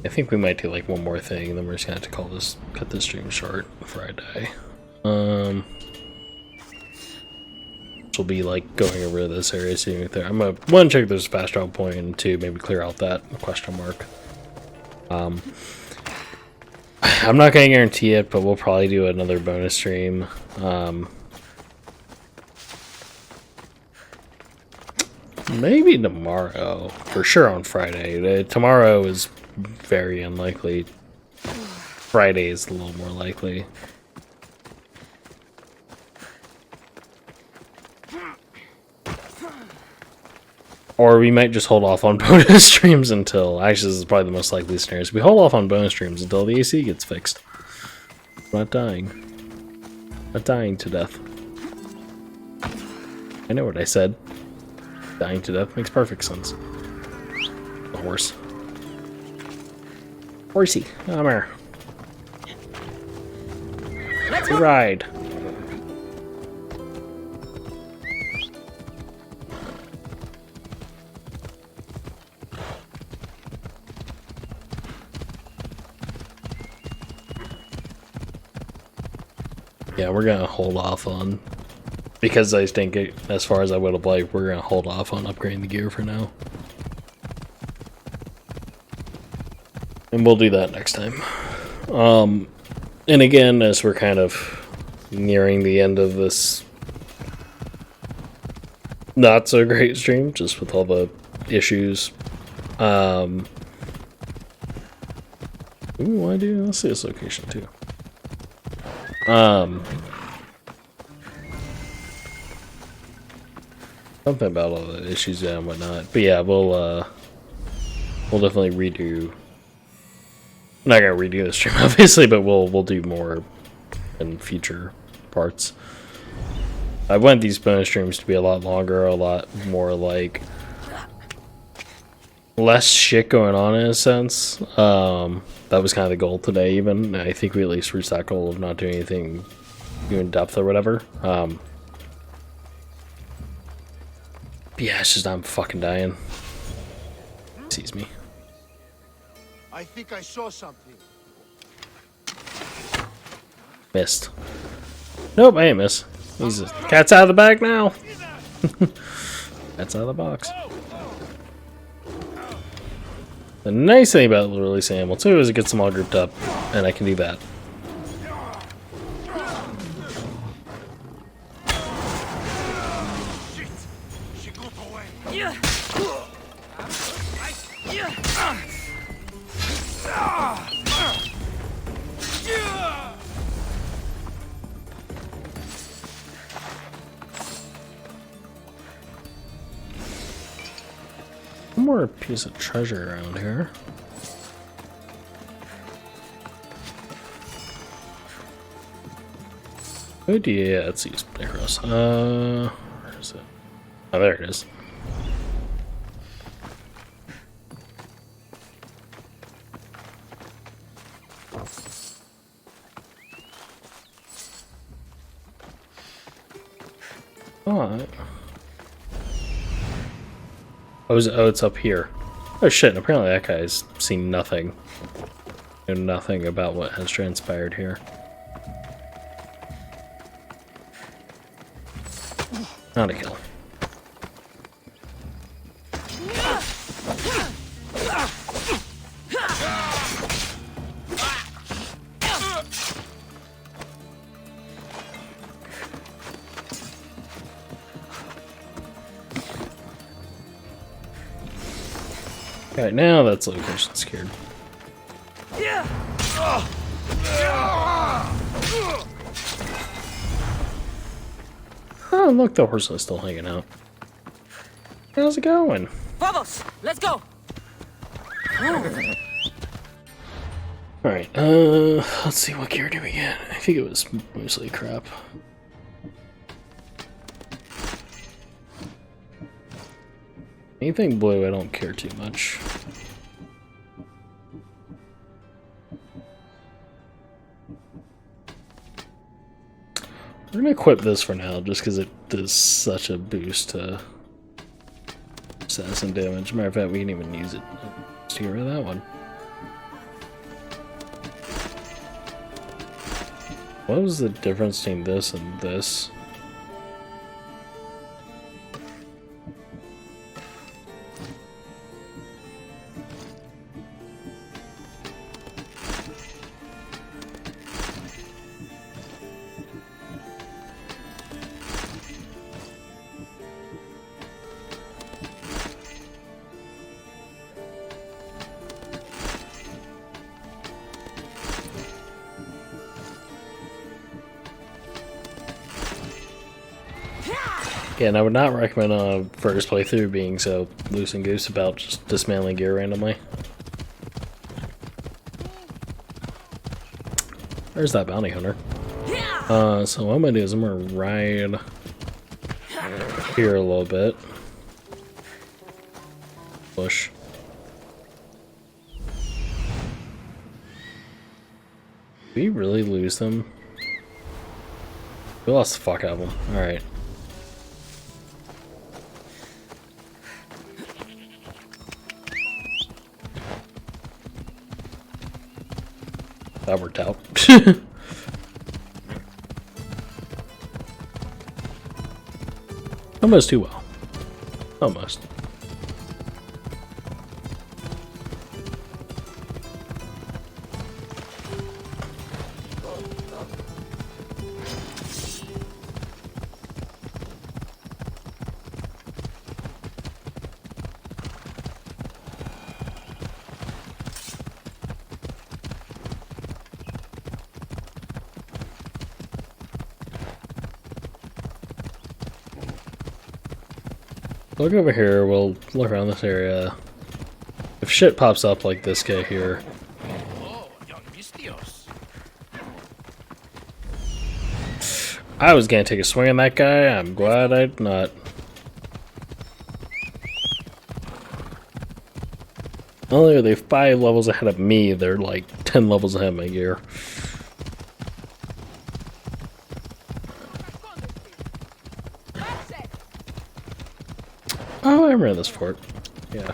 I think we might do like one more thing, and then we're just gonna have to cut this stream short before I die. Which will be like going over this area, seeing if there. I'm gonna one check there's a fast travel point, and two maybe clear out that question mark. I'm not gonna guarantee it, but we'll probably do another bonus stream. Maybe tomorrow, for sure on Friday. Tomorrow is very unlikely. Friday is a little more likely. Or we might just hold off on bonus streams until... Actually, this is probably the most likely scenario. We hold off on bonus streams until the AC gets fixed. I'm not dying. Not dying to death. I know what I said. Dying to death makes perfect sense. A horse. Horsey, come here. Let's ride. Yeah, we're gonna hold off on, because I think as far as I would have liked, we're gonna hold off on upgrading the gear for now. And we'll do that next time. And again, as we're kind of nearing the end of this not so great stream, just with all the issues. Ooh, I do. Let's see this location too. Something about all the issues and whatnot. But yeah, we'll definitely redo. I'm not gonna redo the stream, obviously, but we'll do more in future parts. I want these bonus streams to be a lot longer, a lot more like less shit going on in a sense. That was kind of the goal today. Even I think we at least reached that goal of not doing anything too in depth or whatever. Yeah, it's just I'm fucking dying. Sees me. I think I saw something. Missed. Nope, I ain't miss. He's just, cat's out of the bag now. Cat's out of the box. The nice thing about releasing ammo too is it gets them all grouped up, and I can do that. Shit! She got away. One more piece of treasure around here. Oh yeah, let's use arrows. Where is it? Oh, there it is. Alright. Oh, it's up here. Oh shit, apparently that guy's seen nothing. Knew nothing about what has transpired here. Not a kill. Alright, now that's location secured. Oh, look, the horse is still hanging out. How's it going? Vamos, let's go. Alright, let's see, what gear do we get? I think it was mostly crap. Anything blue, I don't care too much. We're gonna equip this for now, just because it does such a boost to assassin damage. Matter of fact, we can even use it to get rid of that one. What was the difference between this and this? Yeah, and I would not recommend a first playthrough being so loose and goose about just dismantling gear randomly. There's that bounty hunter. So what I'm gonna do is I'm gonna ride here a little bit. Push. Did we really lose them? We lost the fuck out of them. Alright. That worked out. Almost too well. Almost. Look over here, we'll look around this area. If shit pops up like this guy here. Oh, young Mistios. I was gonna take a swing on that guy, I'm glad I did not. Not only are they 5 levels ahead of me, they're like 10 levels ahead of my gear. Oh, I remember this fort. Yeah.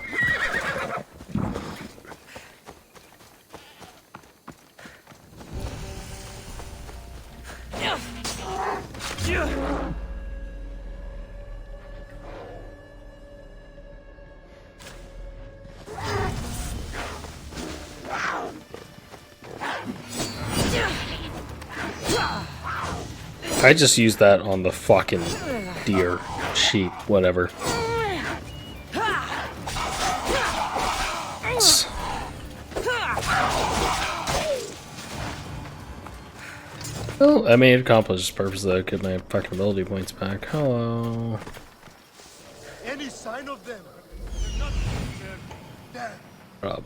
I just used that on the fucking deer, sheep, whatever. Well, I mean, it accomplished its purpose though, get my fucking ability points back. Hello. Any sign of them? They're dead. Rob.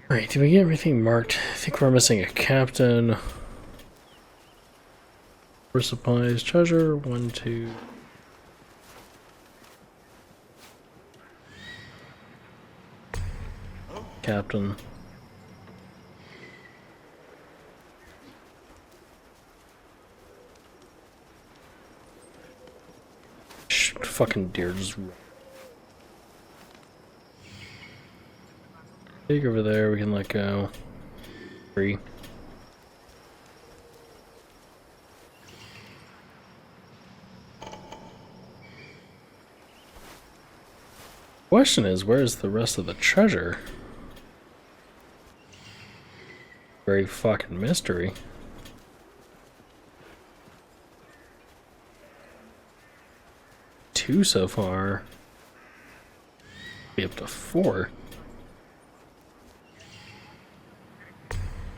Alright, did we get everything marked? I think we're missing a captain. For supplies, treasure, 1, 2. Captain. Shh, fucking deer just. Take over there, we can let go. 3. Question is, where's the rest of the treasure? Very fucking mystery. 2 so far. Be up to 4.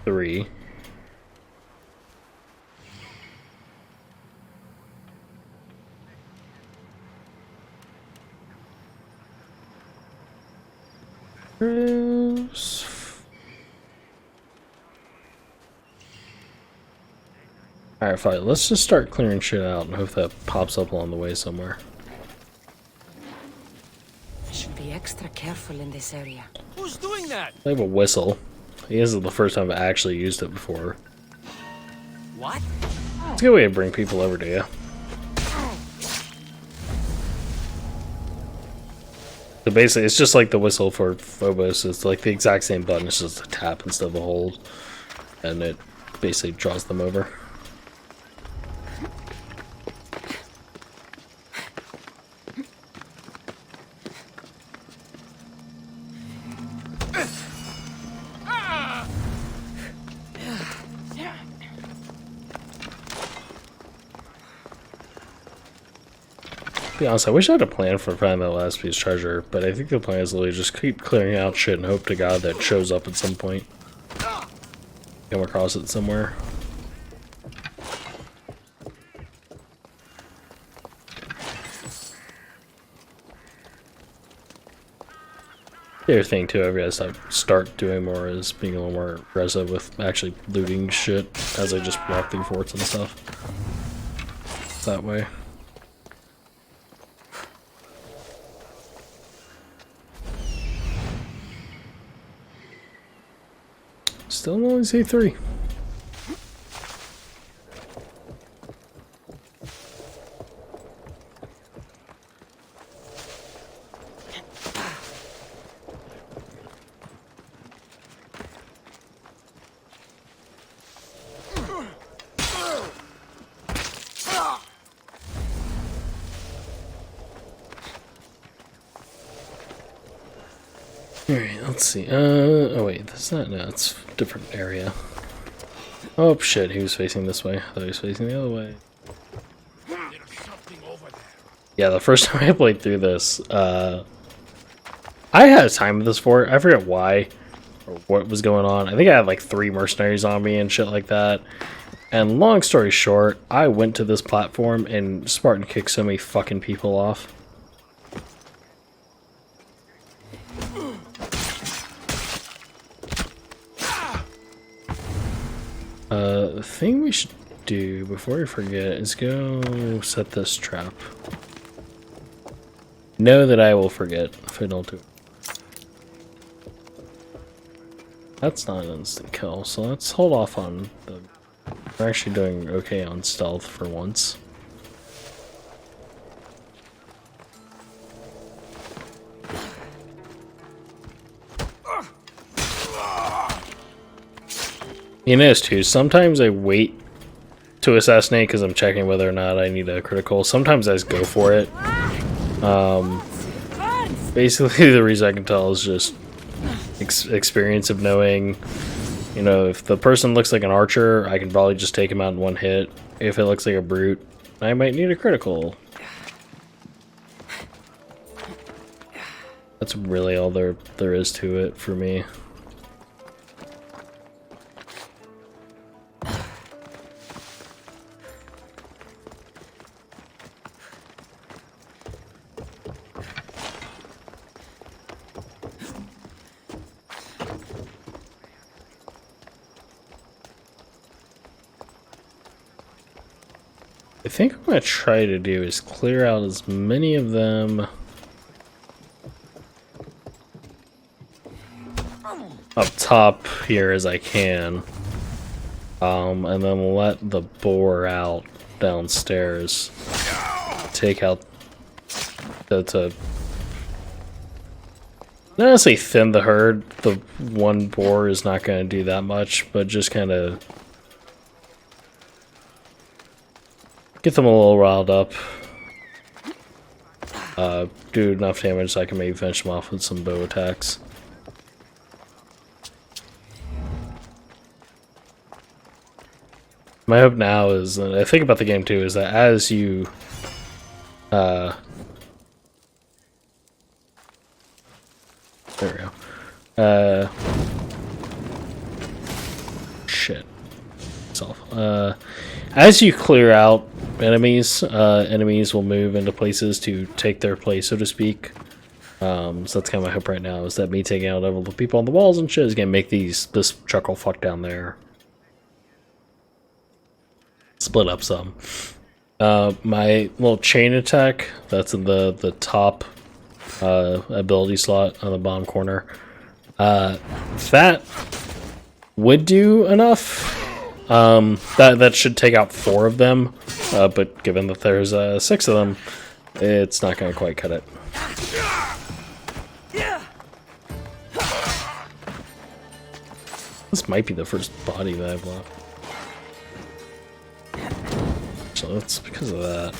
3. Alright, fine. Let's just start clearing shit out and hope that pops up along the way somewhere. I should be extra careful in this area. Who's doing that? I have a whistle. This is the first time I've actually used it before. What? It's a good way to bring people over to you. So basically, it's just like the whistle for Phobos. It's like the exact same button. It's just a tap instead of a hold. And it basically draws them over. To be honest, I wish I had a plan for finding that last piece of treasure, but I think the plan is literally just keep clearing out shit and hope to God that it shows up at some point. Come across it somewhere. The other thing too, I guess I start doing more is being a little more aggressive with actually looting shit as I just walk through forts and stuff. That way. Still only see 3. Alright, let's see. Oh wait, that's not, no, it's a different area. Oh shit, he was facing this way. I thought he was facing the other way. There's something over there. Yeah, the first time I played through this, I had a time with this fort. I forget why or what was going on. I think I had like 3 mercenaries on me and shit like that. And long story short, I went to this platform and Spartan kicked so many fucking people off. The thing we should do before we forget is go set this trap. Know that I will forget if I don't do it. That's not an instant kill, so let's hold off on the... We're actually doing okay on stealth for once. You notice too, sometimes I wait to assassinate because I'm checking whether or not I need a critical. Sometimes I just go for it. Basically the reason I can tell is just experience of knowing, you know, if the person looks like an archer, I can probably just take him out in one hit. If it looks like a brute, I might need a critical. That's really all there is to it for me. I think what I'm going to try to do is clear out as many of them up top here as I can, and then let the boar out downstairs. Take out to not necessarily thin the herd. The one boar is not going to do that much, but just kind of get them a little riled up. Do enough damage so I can maybe finish them off with some bow attacks. My hope now is, and I think about the game too, is that as you there we go. Shit. As you clear out enemies, enemies will move into places to take their place, so to speak. So that's kind of my hope right now, is that me taking out all the people on the walls and shit is gonna make this chuckle fuck down there split up some. My little chain attack, that's in the top ability slot on the bottom corner. That would do enough. That should take out 4 of them, but given that there's 6 of them, it's not going to quite cut it. This might be the first body that I've left. So that's because of that.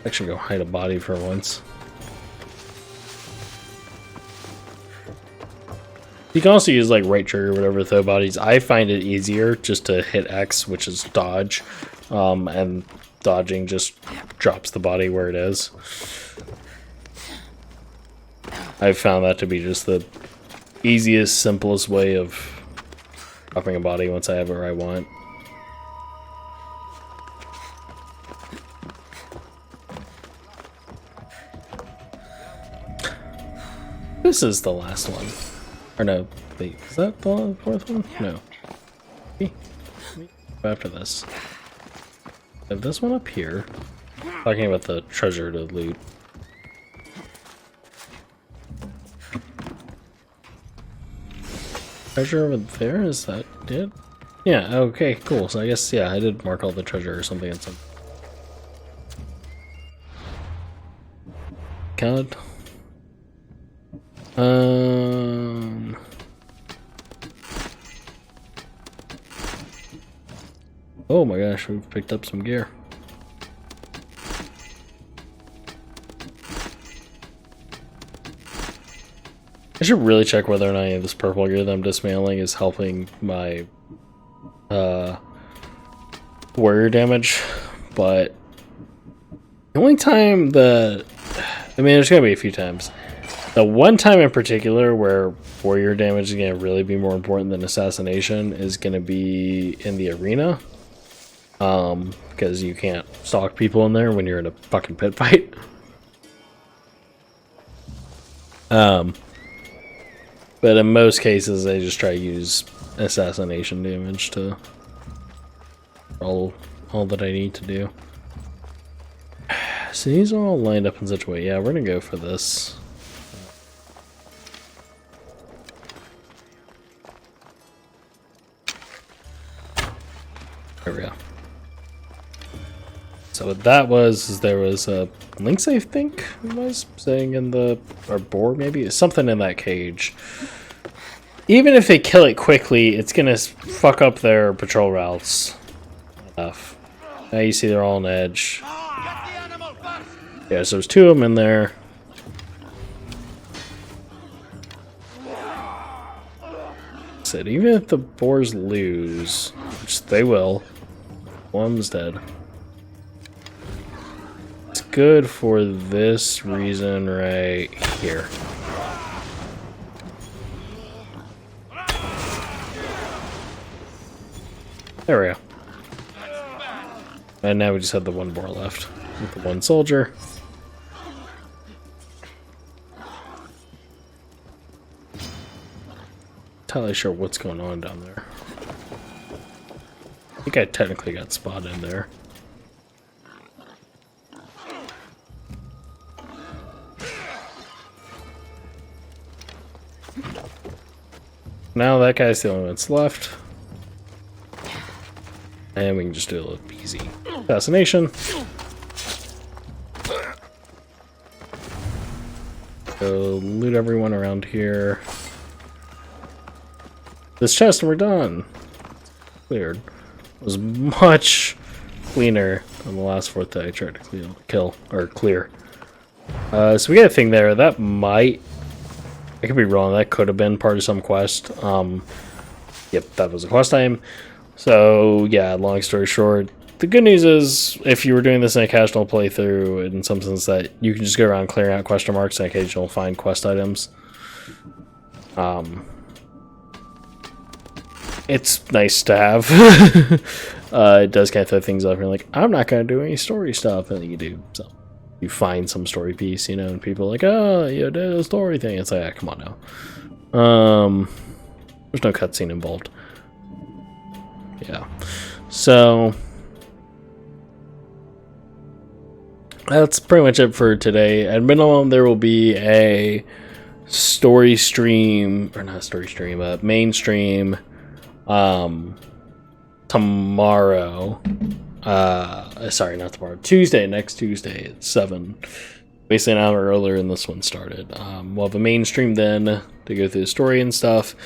Actually go hide a body for once. You can also use like right trigger or whatever to throw bodies. I find it easier just to hit X, which is dodge, and dodging just drops the body where it is. I've found that to be just the easiest, simplest way of dropping a body once I have it where I want. This is the last one. Or no, wait, is that the 4th one? No. After this. I have this one up here. Talking about the treasure to loot. Treasure over there, is that it? Yeah, okay, cool. So I guess, yeah, I did mark all the treasure or something. God. Oh my gosh, we've picked up some gear. I should really check whether or not any of this purple gear that I'm dismantling is helping my warrior damage, but the only time that, I mean, there's gonna be a few times. The one time in particular where warrior damage is going to really be more important than assassination is going to be in the arena. Because you can't stalk people in there when you're in a fucking pit fight. But in most cases, I just try to use assassination damage to all that I need to do. So these are all lined up in such a way. Yeah, we're gonna go for this. There we go. So what that was is there was a lynx, I think it was, sitting in the, or boar maybe, something in that cage. Even if they kill it quickly, it's gonna fuck up their patrol routes enough. Now you see they're all on edge. Yeah, so there's two of them in there. Said even if the boars lose, which they will, one's dead. It's good for this reason right here. There we go. And now we just have the one boar left with the one soldier. Entirely sure what's going on down there. I think I technically got spotted in there. Now that guy's the only one that's left. And we can just do a little easy assassination. Go loot everyone around here. This chest and we're done. Cleared. It was much cleaner than the last fort that I tried to clear. So we got a thing there. That might... I could be wrong. That could have been part of some quest. Yep, that was a quest item. So, yeah, long story short, the good news is, if you were doing this in a casual playthrough, in some sense that you can just go around clearing out question marks and occasionally find quest items. It's nice to have. It does kind of throw things off. You're like, I'm not going to do any story stuff, and then you do. So you find some story piece, you know, and people are like, oh, you did a story thing. It's like, ah, come on now. There's no cutscene involved. Yeah. So that's pretty much it for today. At minimum, there will be a story stream, or not story stream, mainstream tomorrow. Sorry, not tomorrow. Tuesday, next Tuesday at 7. Basically an hour earlier than this one started. We'll have a mainstream then to go through the story and stuff.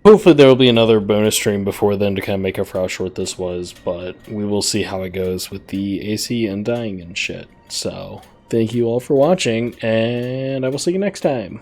Hopefully there will be another bonus stream before then to kind of make up for how short this was, but we will see how it goes with the AC and dying and shit. So, thank you all for watching, and I will see you next time.